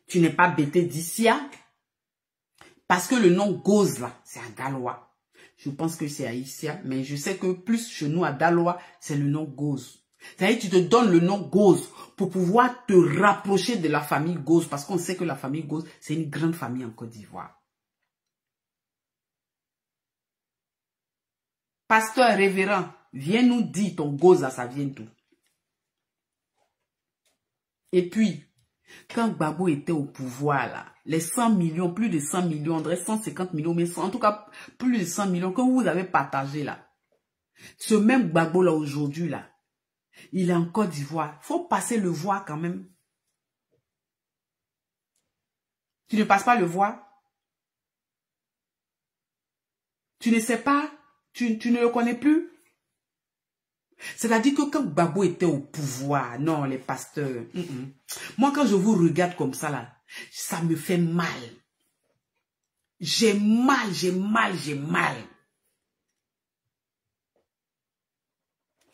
Speaker 1: Tu n'es pas bêté d'Issia. Parce que le nom Goz là, c'est à Dalois. Je pense que c'est à Issia. Mais je sais que plus chez nous à Dalois, c'est le nom Goz. C'est-à-dire tu te donnes le nom Goz pour pouvoir te rapprocher de la famille Goz. Parce qu'on sait que la famille Goz, c'est une grande famille en Côte d'Ivoire. Pasteur révérend, viens nous dire ton Goz là, ça vient d'où? Et puis, quand Gbagbo était au pouvoir, là, les 100 millions, plus de 100 millions, on dirait 150 millions, mais en tout cas, plus de 100 millions que vous avez partagé là. Ce même Gbagbo là aujourd'hui, là, il est en Côte d'Ivoire. Il faut passer le voir quand même. Tu ne passes pas le voir? Tu ne sais pas? Tu ne le connais plus? C'est-à-dire que quand Gbagbo était au pouvoir, non, les pasteurs, moi quand je vous regarde comme ça là, ça me fait mal. J'ai mal, j'ai mal, j'ai mal.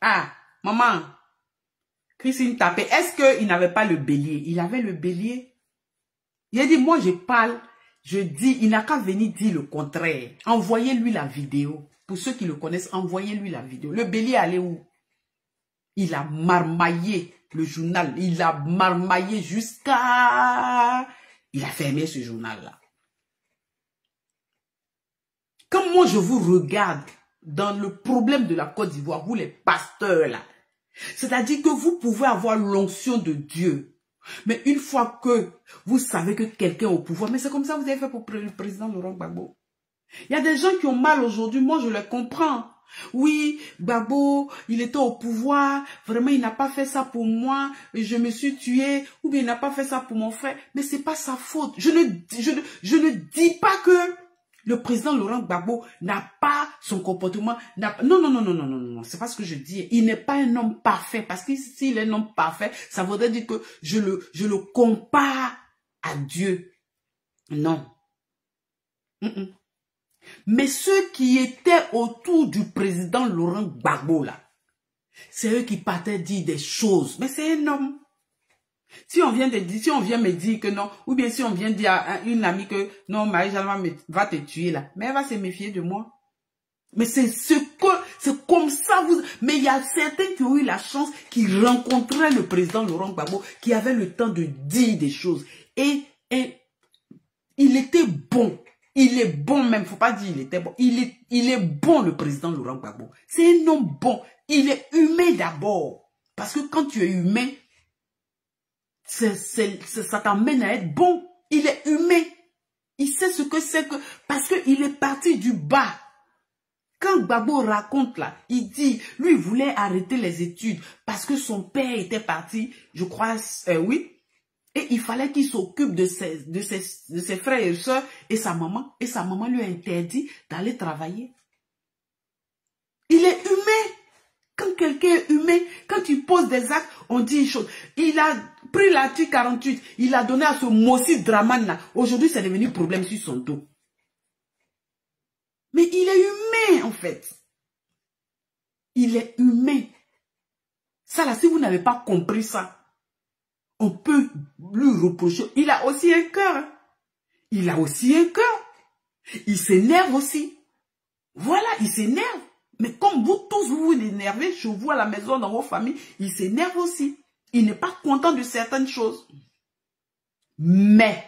Speaker 1: Ah, maman, Christine tapait. Est-ce qu'il n'avait pas le bélier? Il avait le bélier. Il a dit, moi je parle, je dis, il n'a qu'à venir dire le contraire. Envoyez-lui la vidéo. Pour ceux qui le connaissent, envoyez-lui la vidéo. Le bélier allait où? Il a marmaillé le journal. Il a marmaillé jusqu'à... Il a fermé ce journal-là. Quand moi je vous regarde dans le problème de la Côte d'Ivoire, vous les pasteurs là, c'est-à-dire que vous pouvez avoir l'onction de Dieu. Mais une fois que vous savez que quelqu'un est au pouvoir, mais c'est comme ça que vous avez fait pour le président Laurent Gbagbo. Il y a des gens qui ont mal aujourd'hui, moi je les comprends. Oui, Gbagbo, il était au pouvoir, vraiment il n'a pas fait ça pour moi, je me suis tué, ou bien il n'a pas fait ça pour mon frère, mais c'est pas sa faute. Je ne dis pas que le président Laurent Gbagbo n'a pas son comportement, non, c'est pas ce que je dis. Il n'est pas un homme parfait, parce que s'il est un homme parfait, ça voudrait dire que je le compare à Dieu. Non. Mais ceux qui étaient autour du président Laurent Gbagbo là, c'est eux qui partaient dire des choses. Mais c'est un homme. Si on vient me dire que non, ou bien si on vient dire à une amie que non, Marie-Jalma va te tuer là, mais elle va se méfier de moi. Mais c'est comme ça mais il y a certains qui ont eu la chance, qui rencontraient le président Laurent Gbagbo, qui avaient le temps de dire des choses. Et il était bon. Il est bon même, faut pas dire il était bon. Il est bon le président Laurent Gbagbo. C'est un homme bon. Il est humain d'abord. Parce que quand tu es humain, ça t'amène à être bon. Il est humain. Il sait ce que c'est que... Parce qu'il est parti du bas. Quand Gbagbo raconte là, il dit, lui il voulait arrêter les études parce que son père était parti, je crois, oui. Et il fallait qu'il s'occupe de ses frères et sœurs et sa maman. Et sa maman lui a interdit d'aller travailler. Il est humain. Quand quelqu'un est humain, quand tu poses des actes, on dit une chose. Il a pris l'article 48, il a donné à ce Mossi Draman là. Aujourd'hui, c'est devenu problème sur son dos. Mais il est humain en fait. Il est humain. Ça là, si vous n'avez pas compris ça, on peut lui reprocher. Il a aussi un cœur. Il a aussi un cœur. Il s'énerve aussi. Voilà, il s'énerve. Mais comme vous tous, vous vous énervez chez vous à la maison, dans vos familles, il s'énerve aussi. Il n'est pas content de certaines choses. Mais,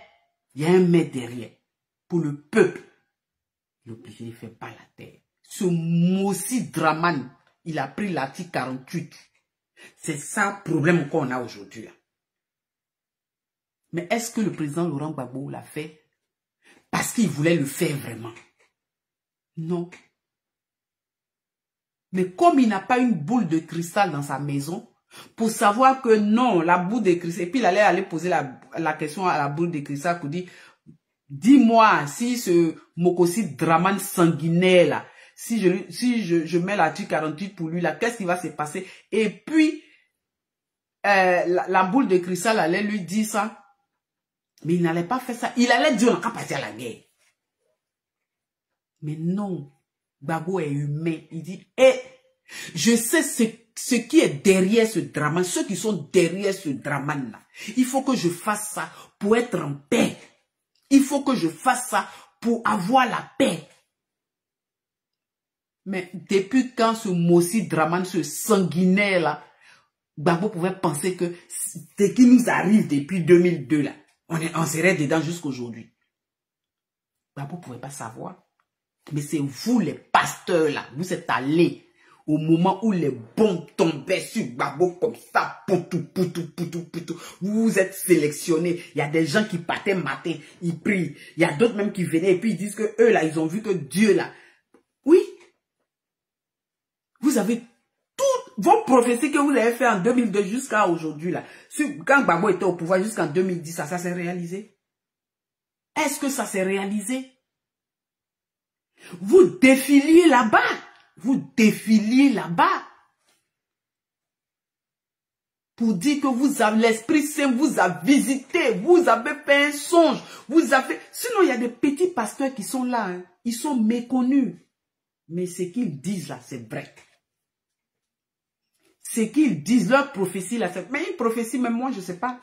Speaker 1: il y a un mais derrière. Pour le peuple, l'obligé ne fait pas la terre. Ce Mossi Draman, il a pris l'article 48. C'est ça le problème qu'on a aujourd'hui. Mais est-ce que le président Laurent Gbagbo l'a fait parce qu'il voulait le faire vraiment? Non. Mais comme il n'a pas une boule de cristal dans sa maison, pour savoir que non, la boule de cristal, et puis il allait aller poser la question à la boule de cristal pour dire, dis-moi si ce Mokosi Draman sanguinaire là, si je mets l'article 48 pour lui là, qu'est-ce qui va se passer? Et puis, la boule de cristal allait lui dire ça. Mais il n'allait pas faire ça. Il allait dire, on n'a pas partir à la guerre. Mais non. Gbagbo est humain. Il dit, je sais ce qui est derrière ce drame, ceux qui sont derrière ce drame-là. Il faut que je fasse ça pour être en paix. Il faut que je fasse ça pour avoir la paix. Mais depuis quand ce Mokosi Draman, ce sanguinaire là, Gbagbo pouvait penser que ce qui nous arrive depuis 2002 là, on serait dedans jusqu'aujourd'hui. Gbagbo ne pouvait pas savoir. Mais c'est vous les pasteurs là, vous êtes allés au moment où les bombes tombaient sur Gbagbo comme ça, poutou. Vous vous êtes sélectionnés. Il y a des gens qui partaient matin, ils prient. Il y a d'autres même qui venaient et puis ils disent que eux là, ils ont vu que Dieu là. Oui. Vous avez toutes vos prophéties que vous avez fait en 2002 jusqu'à aujourd'hui là. Quand Gbagbo était au pouvoir jusqu'en 2010, ça s'est réalisé? Est-ce que ça s'est réalisé? Vous défiliez là-bas. Vous défiliez là-bas. Pour dire que vous avez l'Esprit Saint, vous a visité, vous avez fait un songe, vous avez... Sinon, il y a des petits pasteurs qui sont là, hein. Ils sont méconnus. Mais ce qu'ils disent là, c'est vrai. Ce qu'ils disent, leur prophétie là, c'est... Mais une prophétie, même moi, je ne sais pas.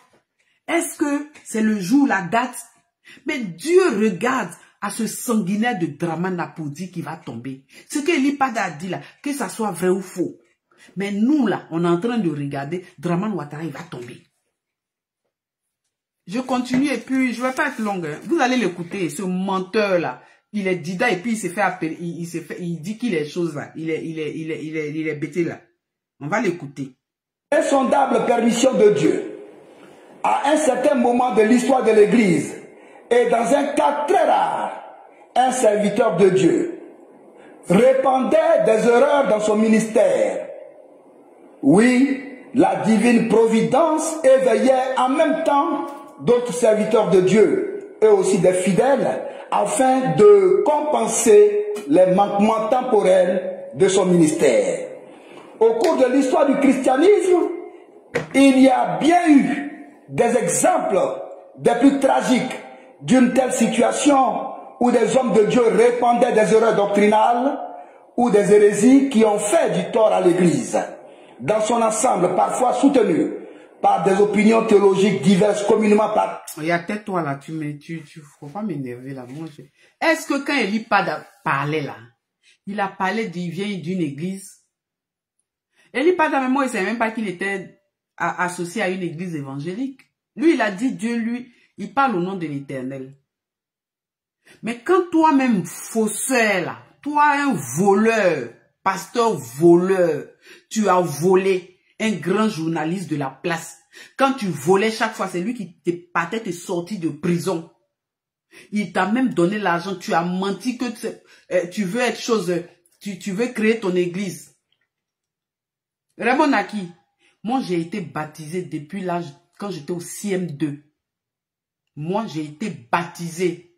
Speaker 1: Est-ce que c'est le jour, la date? Mais Dieu regarde à ce sanguinaire de Draman Napoudi qui va tomber. Ce que Elipada a dit là, que ça soit vrai ou faux. Mais nous là, on est en train de regarder, Draman Ouattara, il va tomber. Je continue et puis, je ne vais pas être longue. Hein. Vous allez l'écouter, ce menteur là. Il est dida et puis il s'est fait appeler, il dit qu'il est chose là. Il est bêté là. On va l'écouter.
Speaker 2: Insondable permission de Dieu, à un certain moment de l'histoire de l'Église, et dans un cas très rare, un serviteur de Dieu répandait des erreurs dans son ministère. Oui, la divine providence éveillait en même temps d'autres serviteurs de Dieu, eux aussi des fidèles, afin de compenser les manquements temporels de son ministère. Au cours de l'histoire du christianisme, il y a bien eu des exemples des plus tragiques d'une telle situation où des hommes de Dieu répandaient des erreurs doctrinales ou des hérésies qui ont fait du tort à l'Église, dans son ensemble, parfois soutenues par des opinions théologiques diverses communément par...
Speaker 1: Il y a peut-être toi là, tu faut pas m'énerver là. Est-ce que quand Elipada parlait là, il a parlé d'une église? Elipada, même moi, il ne savait même pas qu'il était associé à une église évangélique. Lui, il a dit Dieu, lui, il parle au nom de l'Éternel. Mais quand toi-même, fausseur là, toi un voleur, pasteur voleur, tu as volé un grand journaliste de la place. Quand tu volais chaque fois, c'est lui qui te partait te sortir de prison. Il t'a même donné l'argent, tu as menti que tu veux être chose, tu veux créer ton église. Raymond Naki, moi j'ai été baptisé depuis l'âge, quand j'étais au CM2. Moi j'ai été baptisé.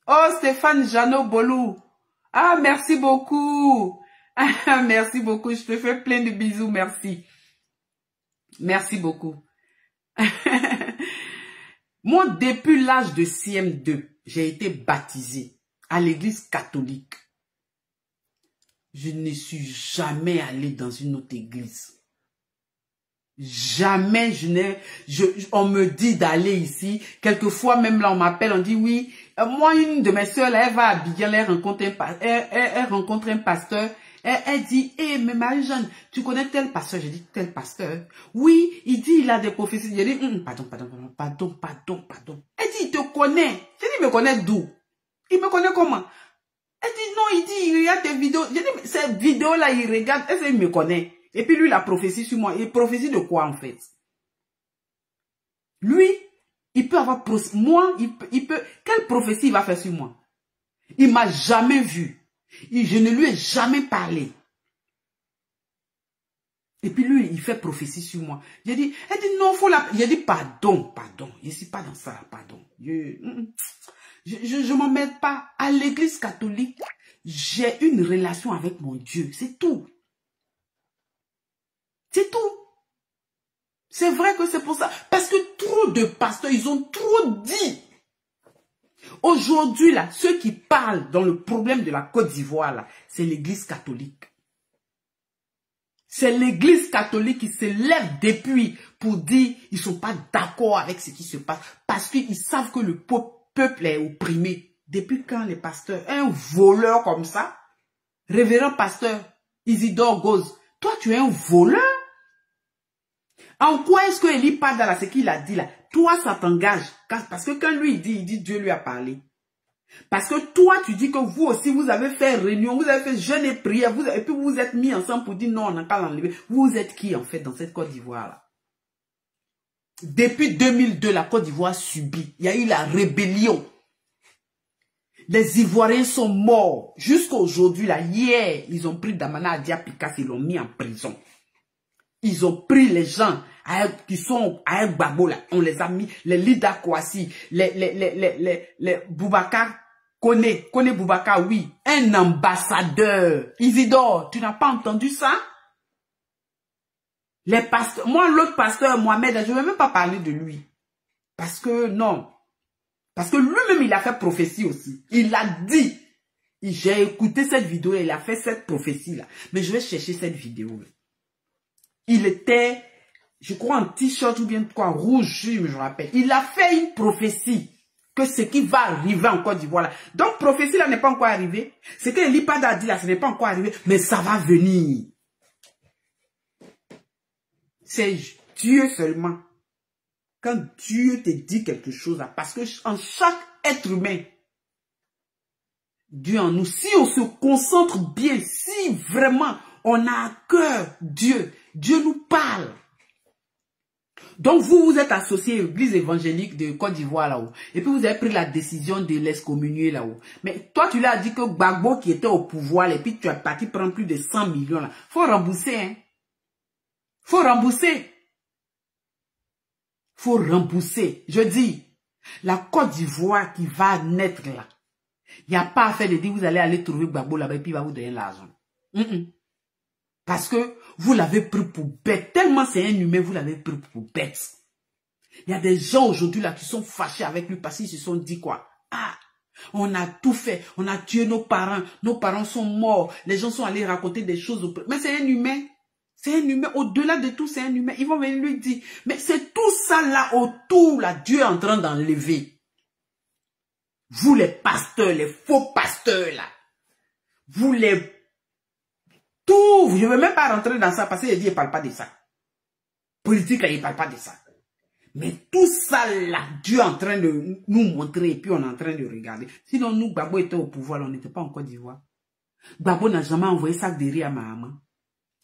Speaker 1: Oh Stéphane Jeannot Bolou. Ah merci beaucoup. Ah, merci beaucoup, je te fais plein de bisous, merci. Merci beaucoup. Moi depuis l'âge de CM2, j'ai été baptisé à l'église catholique. Je ne suis jamais allé dans une autre église. Jamais on me dit d'aller ici. Quelquefois même là on m'appelle, on dit oui. Moi une de mes soeurs là, elle va à Abidjan, elle rencontre un pasteur. Elle dit, mais Marie-Jeanne, tu connais tel pasteur? J'ai dit, tel pasteur? Oui, il dit, il a des prophéties. J'ai dit, pardon. Elle dit, il te connaît. J'ai dit, il me connaît d'où? Il me connaît comment? Elle dit, non, il dit, il regarde tes vidéos. J'ai dit, mais cette vidéo-là, il regarde, est-ce qu'il me connaît? Et puis lui, il a prophétie sur moi. Il prophétie de quoi, en fait? Lui, il peut avoir... Moi, il peut... Quelle prophétie il va faire sur moi? Il m'a jamais vu. Je ne lui ai jamais parlé. Et puis lui, il fait prophétie sur moi. J'ai dit, elle dit non, faut la... J'ai dit pardon. Je ne suis pas dans ça, pardon. Je m'en mêle pas. À l'église catholique, j'ai une relation avec mon Dieu. C'est tout. C'est tout. C'est vrai que c'est pour ça. Parce que trop de pasteurs, ils ont trop dit. Aujourd'hui, là, ceux qui parlent dans le problème de la Côte d'Ivoire, là, c'est l'église catholique. C'est l'église catholique qui se lève depuis pour dire qu'ils ne sont pas d'accord avec ce qui se passe. Parce qu'ils savent que le peuple est opprimé. Depuis quand les pasteurs, un voleur comme ça, révérend pasteur Isidore Goz, toi tu es un voleur? En quoi est-ce que Eli Pada, là, ce qu'il a dit là, toi ça t'engage? Parce que quand lui il dit Dieu lui a parlé. Parce que toi, tu dis que vous aussi, vous avez fait réunion, vous avez fait jeûne et prière, et puis vous vous êtes mis ensemble pour dire non, on n'a qu'à l'enlever. Vous êtes qui en fait dans cette Côte d'Ivoire-là? Depuis 2002, la Côte d'Ivoire subit. Il y a eu la rébellion. Les Ivoiriens sont morts. Jusqu'à aujourd'hui, là, hier, ils ont pris Damana Adia Pikas, ils l'ont mis en prison. Ils ont pris les gens qui sont à Gbagbo, là. On les a mis, les Lida Kouassi, les Boubacar Kone Boubacar, oui. Un ambassadeur. Isidore, tu n'as pas entendu ça? Les pasteurs, moi, l'autre pasteur, Mohamed, je ne vais même pas parler de lui. Parce que, non. Parce que lui-même, il a fait prophétie aussi. Il a dit. J'ai écouté cette vidéo et il a fait cette prophétie-là. Mais je vais chercher cette vidéo-là. Il était, je crois, en t-shirt ou bien quoi, rouge, je me rappelle. Il a fait une prophétie que ce qui va arriver en Côte d'Ivoire là. Donc, prophétie là n'est pas encore arrivé. Ce que Eli Pada a dit là, ce n'est pas encore arrivé, mais ça va venir. C'est Dieu seulement. Quand Dieu te dit quelque chose là, parce que en chaque être humain, Dieu en nous, si on se concentre bien, si vraiment on a à cœur Dieu, Dieu nous parle. Donc vous, vous êtes associé à l'église évangélique de Côte d'Ivoire là-haut. Et puis vous avez pris la décision de l'excommunier là-haut. Mais toi, tu lui as dit que Gbagbo qui était au pouvoir, et puis tu as parti prendre plus de 100 millions là. Faut rembourser, hein. Faut rembourser. Faut rembourser. Je dis, la Côte d'Ivoire qui va naître là, il n'y a pas à faire de dire vous allez aller trouver Gbagbo là-bas et puis il va vous donner l'argent. Parce que vous l'avez pris pour bête. Tellement c'est un humain, vous l'avez pris pour bête. Il y a des gens aujourd'hui là qui sont fâchés avec lui parce qu'ils se sont dit quoi? Ah, on a tout fait. On a tué nos parents sont morts. Les gens sont allés raconter des choses. Mais c'est un humain. C'est un humain. Au-delà de tout, c'est un humain. Ils vont venir lui dire, mais c'est tout ça là autour, là, Dieu est en train d'enlever. Vous les pasteurs, les faux pasteurs là. Vous les... Tout, je ne veux même pas rentrer dans ça parce qu'il dit qu'il ne parle pas de ça. Politique, là, il ne parle pas de ça. Mais tout ça, là, Dieu est en train de nous montrer et puis on est en train de regarder. Sinon, nous, Gbagbo était au pouvoir, là, on n'était pas en Côte d'Ivoire. Gbagbo n'a jamais envoyé sac de riz à ma maman.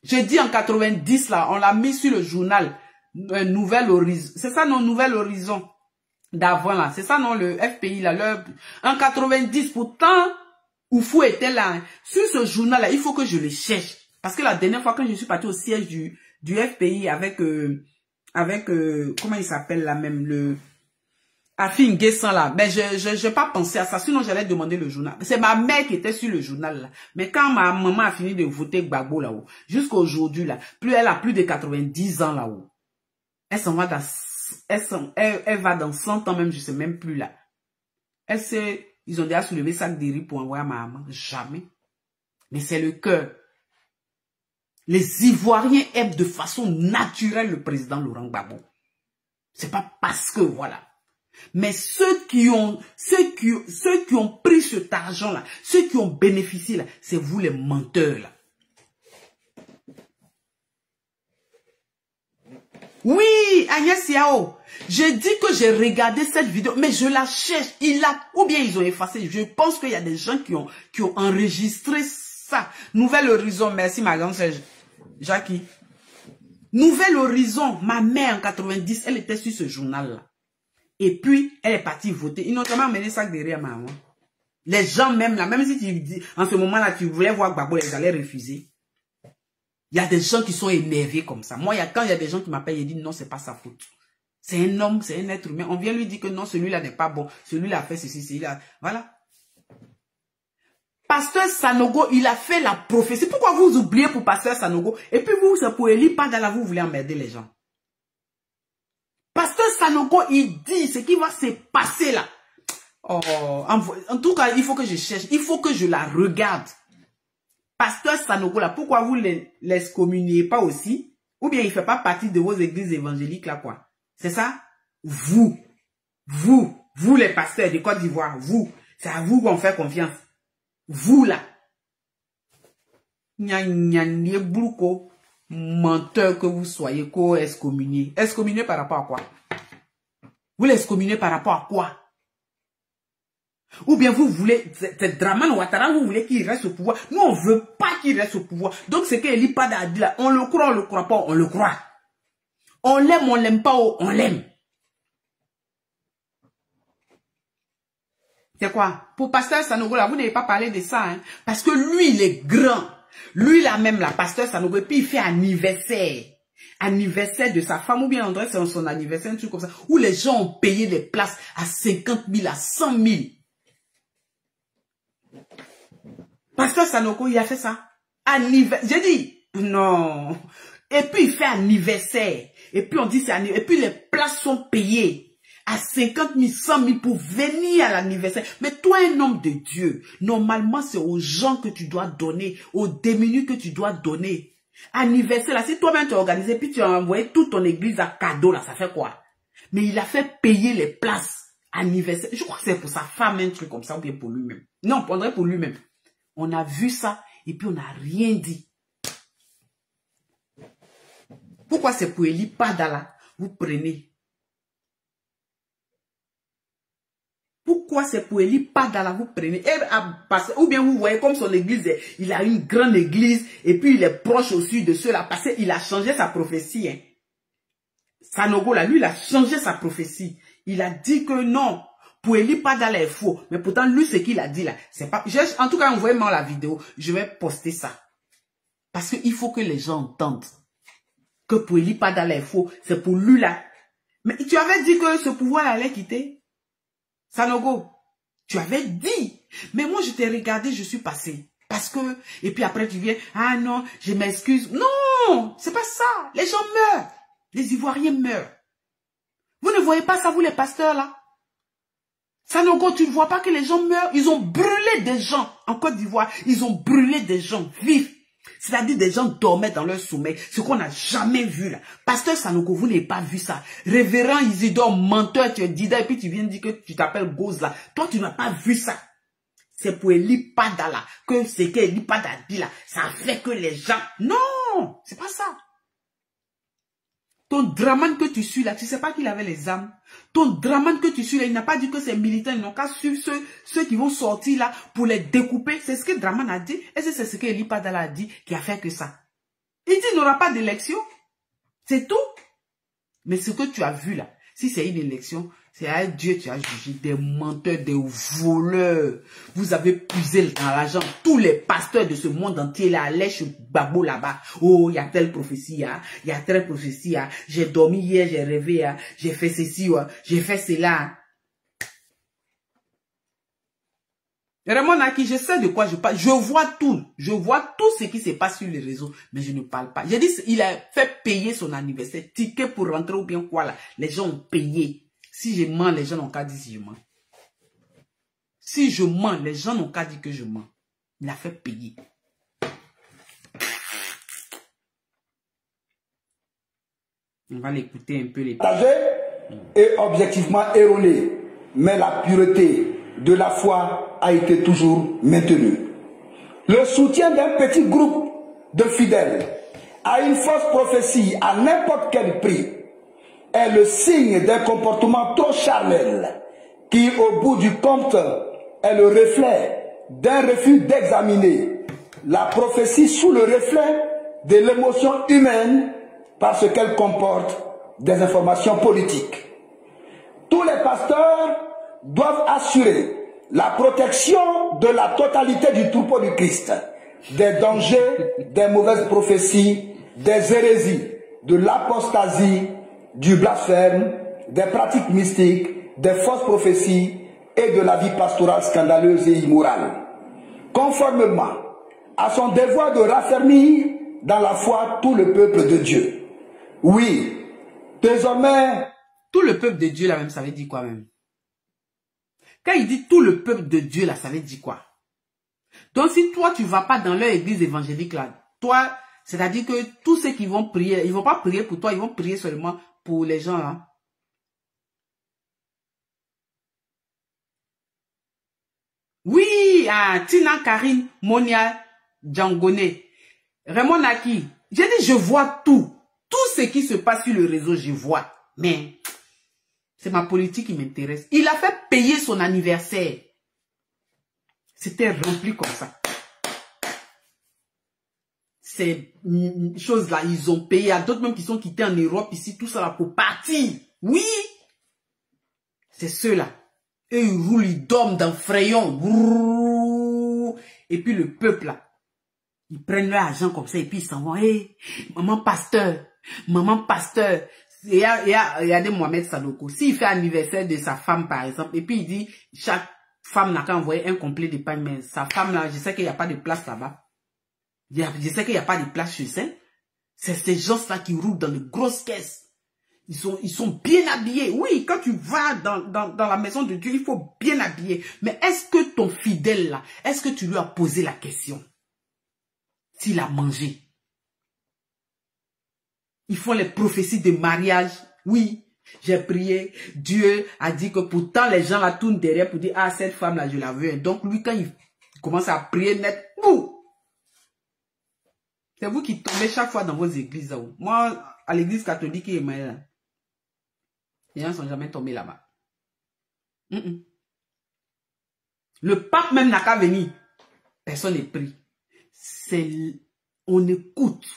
Speaker 1: J'ai dit en 90, là, on l'a mis sur le journal Nouvel Horizon. C'est ça, non, Nouvel Horizon d'avant, là. C'est ça, non, le FPI, là. En 90, pourtant... Oufou était là. Sur ce journal-là, il faut que je le cherche. Parce que la dernière fois, quand je suis parti au siège du FPI avec comment il s'appelle là même, le Afin Guessan là, ben je n'ai pas pensé à ça, sinon j'allais demander le journal. C'est ma mère qui était sur le journal là. Mais quand ma maman a fini de voter Gbagbo là-haut, jusqu'à aujourd'hui là, elle a plus de 90 ans là-haut. Elle s'en va dans, elle va dans 100 ans même, je sais même plus là. Ils ont déjà soulevé sac de riz pour envoyer à ma maman. Jamais. Mais c'est le cœur. Les Ivoiriens aiment de façon naturelle le président Laurent Gbagbo. C'est pas parce que, voilà. Mais ceux qui ont pris cet argent-là, ceux qui ont bénéficié là, c'est vous les menteurs là. Oui, Agnès Yao, j'ai dit que j'ai regardé cette vidéo, mais je la cherche. Ou bien ils ont effacé. Je pense qu'il y a des gens qui ont enregistré ça. Nouvel Horizon, merci ma grande sœur Jackie. Nouvel Horizon, ma mère en 90, elle était sur ce journal-là. Et puis, elle est partie voter. Ils n'ont jamais amené ça derrière maman. Les gens même là, même si tu dis, en ce moment-là, tu voulais voir Gbagbo, ils allaient refuser. Il y a des gens qui sont énervés comme ça. Moi, quand il y a des gens qui m'appellent, ils disent non, c'est pas sa faute. C'est un homme, c'est un être humain. On vient lui dire que non, celui-là n'est pas bon. Celui-là a fait ceci, celui-là. Voilà. Pasteur Sanogo, il a fait la prophétie. Pourquoi vous oubliez pour Pasteur Sanogo? Et puis vous, c'est pour Eli Padala, vous voulez emmerder les gens. Pasteur Sanogo, il dit ce qui va se passer là. Oh, en tout cas, il faut que je cherche. Il faut que je la regarde. Pasteur Sanogo là, pourquoi vous l'excommuniez pas aussi? Ou bien il ne fait pas partie de vos églises évangéliques là quoi? C'est ça? Vous les pasteurs de Côte d'Ivoire, vous. C'est à vous qu'on fait confiance. Vous là. Menteur que vous soyez, co-excommunié. Excommunié par rapport à quoi? Vous l'excommuniez par rapport à quoi? Ou bien vous voulez, c'est Dramane Ouattara, vous voulez qu'il reste au pouvoir. Nous, on ne veut pas qu'il reste au pouvoir. Donc, ce qu'Eli Pada a dit là, on le croit pas, on le croit. On l'aime pas, on l'aime. C'est quoi? Pour Pasteur Sanogo, là, vous n'avez pas parlé de ça, hein? Parce que lui, il est grand. Lui, là même, là, Pasteur Sanogo, et puis il fait anniversaire. Anniversaire de sa femme, ou bien on dirait c'est son anniversaire, un truc comme ça, où les gens ont payé les places à 50 000, à 100 000. Pasteur Sanogo, il a fait ça. J'ai dit, non. Et puis il fait anniversaire. Et puis on dit c'est anniversaire. Et puis les places sont payées à 50 000, 100 000 pour venir à l'anniversaire. Mais toi, un homme de Dieu, normalement c'est aux gens que tu dois donner, aux démunis que tu dois donner. Anniversaire là, si toi-même tu as organisé, puis tu as envoyé toute ton église à cadeau là, ça fait quoi? Mais il a fait payer les places. Anniversaire. Je crois que c'est pour sa femme, un truc comme ça, ou bien pour lui-même. Non, on prendrait pour lui-même. On a vu ça et puis on n'a rien dit. Pourquoi c'est pour Eli Padala? Vous prenez. Pourquoi c'est pour Eli Padala? Vous prenez. Ou bien vous voyez comme son église, il a une grande église et puis il est proche aussi de ceux-là parce qu'il a changé sa prophétie. Hein. Sanogo là, lui, il a changé sa prophétie. Il a dit que non. Pour Eli Padala est faux. Mais pourtant, lui, ce qu'il a dit là, c'est pas... En tout cas, envoyez-moi la vidéo. Je vais poster ça. Parce qu'il faut que les gens entendent que pour Eli Padala est faux. C'est pour lui là. Mais tu avais dit que ce pouvoir allait quitter. Sanogo, tu avais dit. Mais moi, je t'ai regardé, je suis passé. Parce que... Et puis après, tu viens... Ah non, je m'excuse. Non, c'est pas ça. Les gens meurent. Les Ivoiriens meurent. Vous ne voyez pas ça, vous les pasteurs là? Sanogo, tu ne vois pas que les gens meurent? Ils ont brûlé des gens en Côte d'Ivoire. Ils ont brûlé des gens vifs. C'est-à-dire des gens dormaient dans leur sommeil. Ce qu'on n'a jamais vu là. Pasteur Sanogo, vous n'avez pas vu ça. Révérend Isidore, menteur, tu es Dida et puis tu viens de dire que tu t'appelles Goz là. Toi, tu n'as pas vu ça. C'est pour Eli Padala que ce qu'Eli Padala dit là, ça fait que les gens... Non, c'est pas ça. Ton Dramane que tu suis là, tu sais pas qu'il avait les armes. Ton Dramane que tu suis là, il n'a pas dit que c'est militaire. Ils n'ont qu'à suivre ceux qui vont sortir là pour les découper. C'est ce que Dramane a dit. Et c'est ce que Eli Padala a dit qui a fait que ça. Il dit qu'il n'y aura pas d'élection. C'est tout. Mais ce que tu as vu là, si c'est une élection, c'est à Dieu tu as jugé des menteurs, des voleurs. Vous avez puisé dans l'argent. Tous les pasteurs de ce monde entier là allaient chez Gbagbo là-bas. Oh, il y a telle prophétie, il y a telle prophétie. J'ai dormi hier, j'ai rêvé, j'ai fait ceci, j'ai fait cela. Raymond Naki, je sais de quoi je parle. Je vois tout. Je vois tout ce qui se passe sur les réseaux. Mais je ne parle pas. J'ai dit, il a fait payer son anniversaire. Ticket pour rentrer ou bien quoi là. Les gens ont payé. Si je mens, les gens n'ont qu'à dire si je mens. Si je mens, les gens n'ont qu'à dire que je mens. Il a fait payer. On va l'écouter un peu.
Speaker 2: Et objectivement erroné. Mais la pureté de la foi a été toujours maintenue. Le soutien d'un petit groupe de fidèles à une fausse prophétie à n'importe quel prix est le signe d'un comportement trop charnel qui, au bout du compte, est le reflet d'un refus d'examiner la prophétie sous le reflet de l'émotion humaine parce qu'elle comporte des informations politiques. Tous les pasteurs doivent assurer la protection de la totalité du troupeau du Christ, des dangers, des mauvaises prophéties, des hérésies, de l'apostasie, du blasphème, des pratiques mystiques, des fausses prophéties et de la vie pastorale scandaleuse et immorale, conformément à son devoir de raffermir dans la foi tout le peuple de Dieu. Oui, désormais...
Speaker 1: Tout le peuple de Dieu, là même, ça veut dire quoi même? Quand il dit tout le peuple de Dieu, là, ça veut dire quoi? Donc, si toi, tu ne vas pas dans leur église évangélique, là, toi, c'est-à-dire que tous ceux qui vont prier, ils ne vont pas prier pour toi, ils vont prier seulement pour les gens, là. Oui, ah, Tina, Karine, Monia, Djangone, Raymond Naki. J'ai dit, je vois tout. Tout ce qui se passe sur le réseau, je vois. Mais c'est ma politique qui m'intéresse. Il a fait payer son anniversaire. C'était rempli comme ça. Ces choses-là, ils ont payé. Il y a d'autres même qui sont quittés en Europe ici, tout ça là pour partir. Oui. C'est ceux-là. Eux, ils roulent, ils dorment dans Frayon. Et puis le peuple là, ils prennent leur argent comme ça et puis ils s'en vont. Hey, maman pasteur, maman pasteur. Regardez Mohamed Sadoko. S'il fait anniversaire de sa femme par exemple, et puis il dit, chaque femme n'a qu'à envoyer un complet de pain, mais sa femme là, je sais qu'il n'y a pas de place là-bas. Je sais qu'il n'y a pas de place chez elle. C'est ces gens-là qui roulent dans de grosses caisses. Ils sont bien habillés. Oui, quand tu vas dans la maison de Dieu, il faut bien habiller. Mais est-ce que ton fidèle là, est-ce que tu lui as posé la question? S'il a mangé. Ils font les prophéties de mariage. Oui, j'ai prié. Dieu a dit que pourtant les gens la tournent derrière pour dire, ah, cette femme là, je la veux. Donc lui, quand il commence à prier net, c'est vous qui tombez chaque fois dans vos églises. Là. Moi, à l'église catholique, les gens ne sont jamais tombés là-bas. Le pape même n'a qu'à venir. Personne n'est pris. On écoute.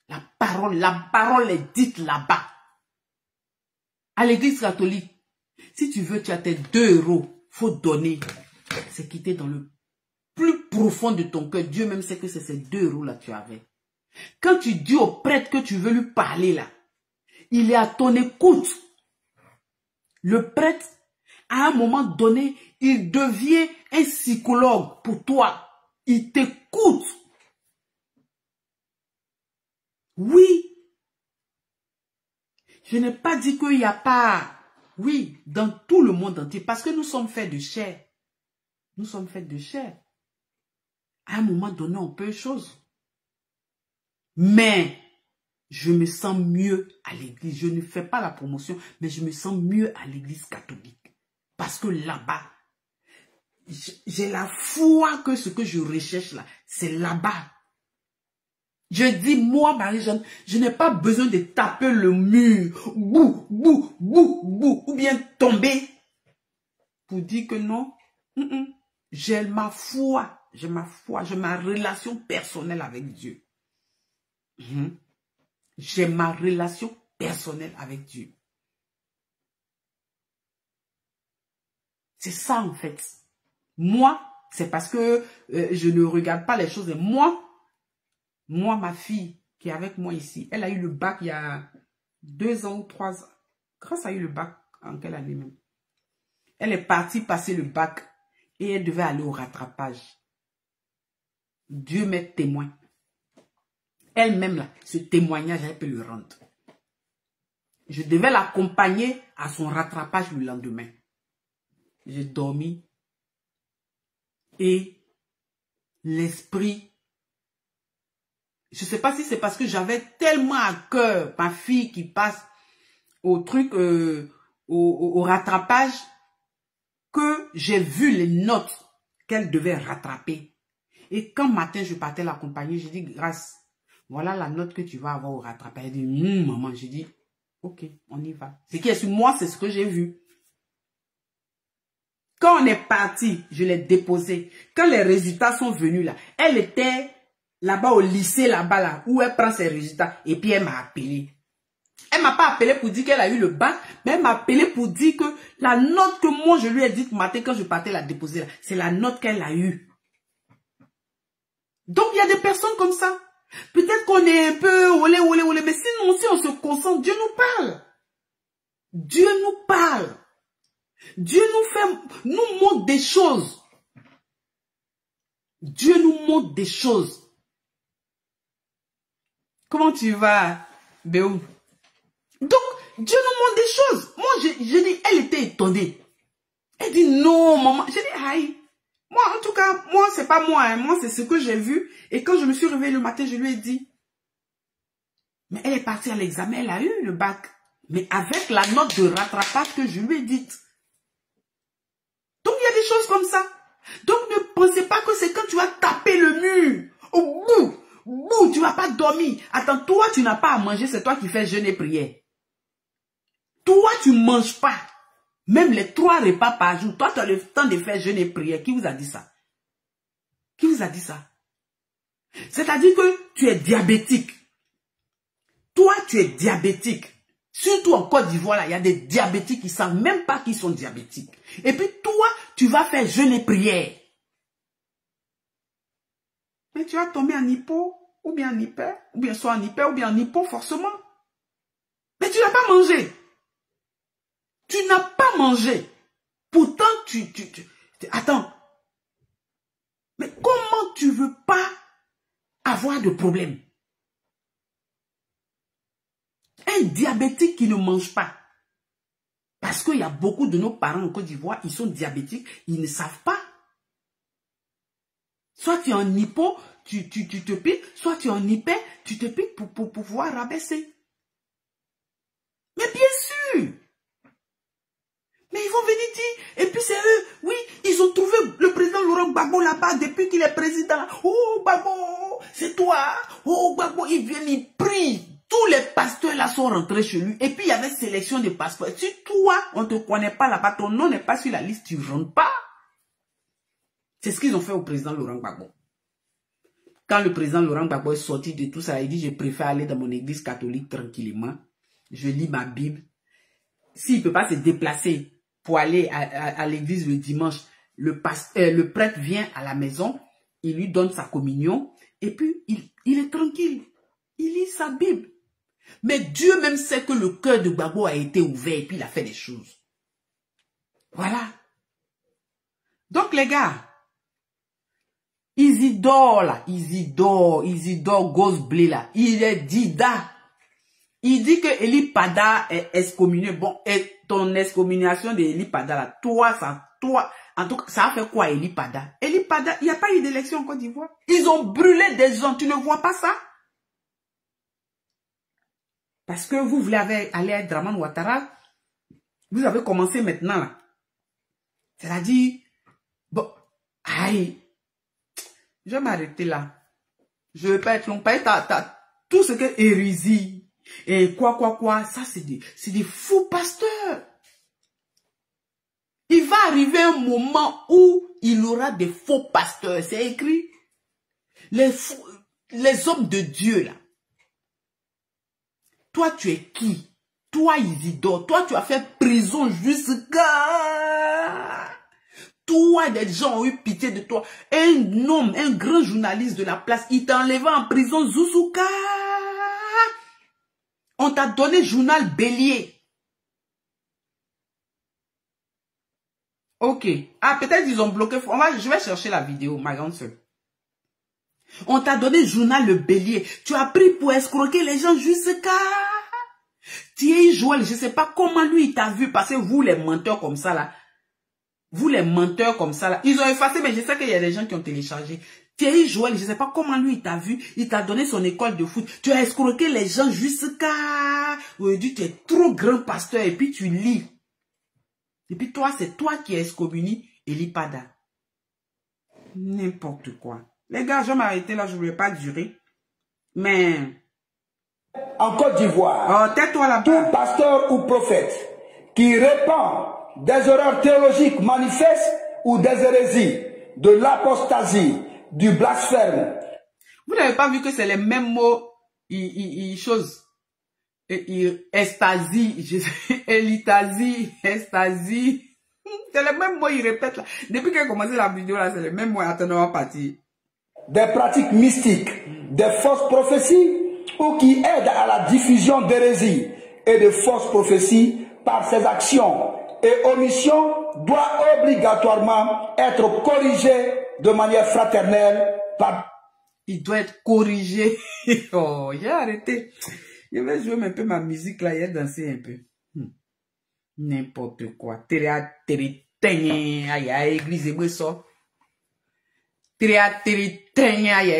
Speaker 1: La parole est dite là-bas. À l'église catholique, si tu veux, tu as tes 2 €. Faut donner. C'est quitter dans le plus profond de ton cœur. Dieu même sait que c'est ces 2 € là que tu avais. Quand tu dis au prêtre que tu veux lui parler là, il est à ton écoute. Le prêtre, à un moment donné, il devient un psychologue pour toi. Il t'écoute. Oui. Je n'ai pas dit qu'il n'y a pas, oui, dans tout le monde entier, parce que nous sommes faits de chair. Nous sommes faits de chair. À un moment donné, on peut chose. Mais, je me sens mieux à l'église. Je ne fais pas la promotion, mais je me sens mieux à l'église catholique. Parce que là-bas, j'ai la foi que ce que je recherche là, c'est là-bas. Je dis, moi, Marie-Jeanne, je n'ai pas besoin de taper le mur, ou bien tomber pour dire que non. J'ai ma foi, j'ai ma relation personnelle avec Dieu. J'ai ma relation personnelle avec Dieu. C'est ça en fait. Moi, c'est parce que je ne regarde pas les choses. Et moi, ma fille qui est avec moi ici, elle a eu le bac il y a 2 ans ou 3 ans. Grâce à eu le bac, en quelle année même? Elle est partie passer le bac et elle devait aller au rattrapage. Dieu m'est témoin. Elle-même, là, ce témoignage, elle peut le rendre. Je devais l'accompagner à son rattrapage le lendemain. J'ai dormi et l'esprit, je ne sais pas si c'est parce que j'avais tellement à cœur ma fille qui passe au truc, au rattrapage, que j'ai vu les notes qu'elle devait rattraper. Et quand matin, je partais l'accompagner, j'ai dit, Grâce, voilà la note que tu vas avoir au rattrapage. Elle dit, maman, j'ai dit, ok, on y va. Ce qui est sur moi, c'est ce que j'ai vu. Quand on est parti, je l'ai déposé. Quand les résultats sont venus là, elle était là-bas au lycée, là-bas, là, où elle prend ses résultats. Et puis elle m'a appelé. Elle m'a pas appelé pour dire qu'elle a eu le bac, mais elle m'a appelé pour dire que la note que moi je lui ai dit matin quand je partais la déposer, c'est la note qu'elle a eue. Donc il y a des personnes comme ça. Peut-être qu'on est un peu olé, mais sinon si on se concentre, Dieu nous parle. Dieu nous parle. Dieu nous montre des choses. Dieu nous montre des choses. Comment tu vas, Béou? Donc, Dieu nous montre des choses. Moi, je dis, elle était étonnée. Elle dit, non, maman. Je dis, aïe. Moi, en tout cas, moi, c'est pas moi. Hein. Moi, c'est ce que j'ai vu. Et quand je me suis réveillée le matin, je lui ai dit. Mais elle est partie à l'examen, elle a eu le bac. Mais avec la note de rattrapage que je lui ai dite. Donc, il y a des choses comme ça. Donc, ne pensez pas que c'est quand tu vas taper le mur. Au bout, tu vas pas dormir. Attends, toi, tu n'as pas à manger, c'est toi qui fais jeûne et prière. Toi, tu ne manges pas. Même les 3 repas par jour. Toi, tu as le temps de faire jeûne et prière. Qui vous a dit ça? Qui vous a dit ça? C'est-à-dire que tu es diabétique. Toi, tu es diabétique. Surtout en Côte d'Ivoire, il y a des diabétiques qui ne savent même pas qu'ils sont diabétiques. Et puis toi, tu vas faire jeûne et prière. Mais tu vas tomber en hypo, ou bien en hyper, ou bien soit en hyper, ou bien en hypo forcément. Mais tu n'as pas mangé. Tu n'as pas mangé. Pourtant, attends. Mais comment tu veux pas avoir de problème? Un diabétique qui ne mange pas. Parce qu'il y a beaucoup de nos parents en Côte d'Ivoire, ils sont diabétiques, ils ne savent pas. Soit tu es en hypo, tu te piques, soit tu es en hyper, tu te piques pour pouvoir rabaisser. Mais bien sûr. Mais ils vont venir dire, et puis c'est eux, oui, ils ont trouvé le président Laurent Gbagbo là-bas depuis qu'il est président. Oh Gbagbo, c'est toi. Oh Gbagbo, ils viennent, ils prient. Tous les pasteurs là sont rentrés chez lui. Et puis il y avait sélection de passeports. Si toi, on ne te connaît pas là-bas, ton nom n'est pas sur la liste, tu ne rentres pas. C'est ce qu'ils ont fait au président Laurent Gbagbo. Quand le président Laurent Gbagbo est sorti de tout ça, il dit, je préfère aller dans mon église catholique tranquillement. Je lis ma Bible. S'il ne peut pas se déplacer pour aller à l'église le dimanche, le prêtre vient à la maison, il lui donne sa communion, et puis il est tranquille. Il lit sa Bible. Mais Dieu même sait que le cœur de Gbagbo a été ouvert et puis il a fait des choses. Voilà. Donc les gars, Isidore là, Isidore Gosblé là, il est dida. Il dit que Eli Pada est excommunié. Bon, et ton excommuniation de Eli Pada là, en tout cas, ça a fait quoi Eli Pada? Eli Pada, il n'y a pas eu d'élection en Côte d'Ivoire. Ils ont brûlé des gens, tu ne vois pas ça? Parce que vous voulez aller à Draman Ouattara, vous avez commencé maintenant là. C'est-à-dire, bon, aïe, je vais m'arrêter là. Je ne vais pas être long. Tout ce que hérésie et quoi, ça c'est des faux pasteurs. Il va arriver un moment où il y aura des faux pasteurs. C'est écrit. Les hommes de Dieu là. Toi, tu es qui? Toi, Isidore, toi, tu as fait prison jusqu'à... Toi, des gens ont eu pitié de toi. Un homme, un grand journaliste de la place, il t'a enlevé en prison, Zouzouka. On t'a donné journal Bélier. Ok. Ah, peut-être ils ont bloqué. Je vais chercher la vidéo, ma grande soeur. On t'a donné journal Le Bélier. Tu as pris pour escroquer les gens jusqu'à... Thierry Joël, je ne sais pas comment lui il t'a vu, parce que vous les menteurs comme ça là, ils ont effacé, mais je sais qu'il y a des gens qui ont téléchargé. Thierry Joël, je ne sais pas comment lui il t'a vu, il t'a donné son école de foot. Tu as escroqué les gens jusqu'à... Aujourd'hui, tu es trop grand pasteur et puis tu lis. Et puis toi, c'est toi qui es excommunié Eli Pada. N'importe quoi. Les gars, je vais m'arrêter là, je ne voulais pas durer. Mais...
Speaker 2: En Côte d'Ivoire, tout pasteur ou prophète qui répand des erreurs théologiques manifestes ou des hérésies, de l'apostasie, du blasphème.
Speaker 1: Vous n'avez pas vu que c'est les mêmes mots, choses. Estasie, élitasie, estasie. C'est les mêmes mots, il répète là. Depuis qu'il a commencé la vidéo là, c'est les mêmes mots. Attends, on va partir.
Speaker 2: Des pratiques mystiques, des fausses prophéties ou qui aident à la diffusion d'hérésies et de fausses prophéties par ses actions et omissions doit obligatoirement être corrigé de manière fraternelle par...
Speaker 1: Il doit être corrigé. Oh, j'ai arrêté. Je vais jouer un peu ma musique là, et danser un peu. N'importe quoi. Église et ça.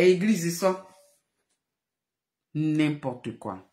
Speaker 1: Église ça. N'importe quoi.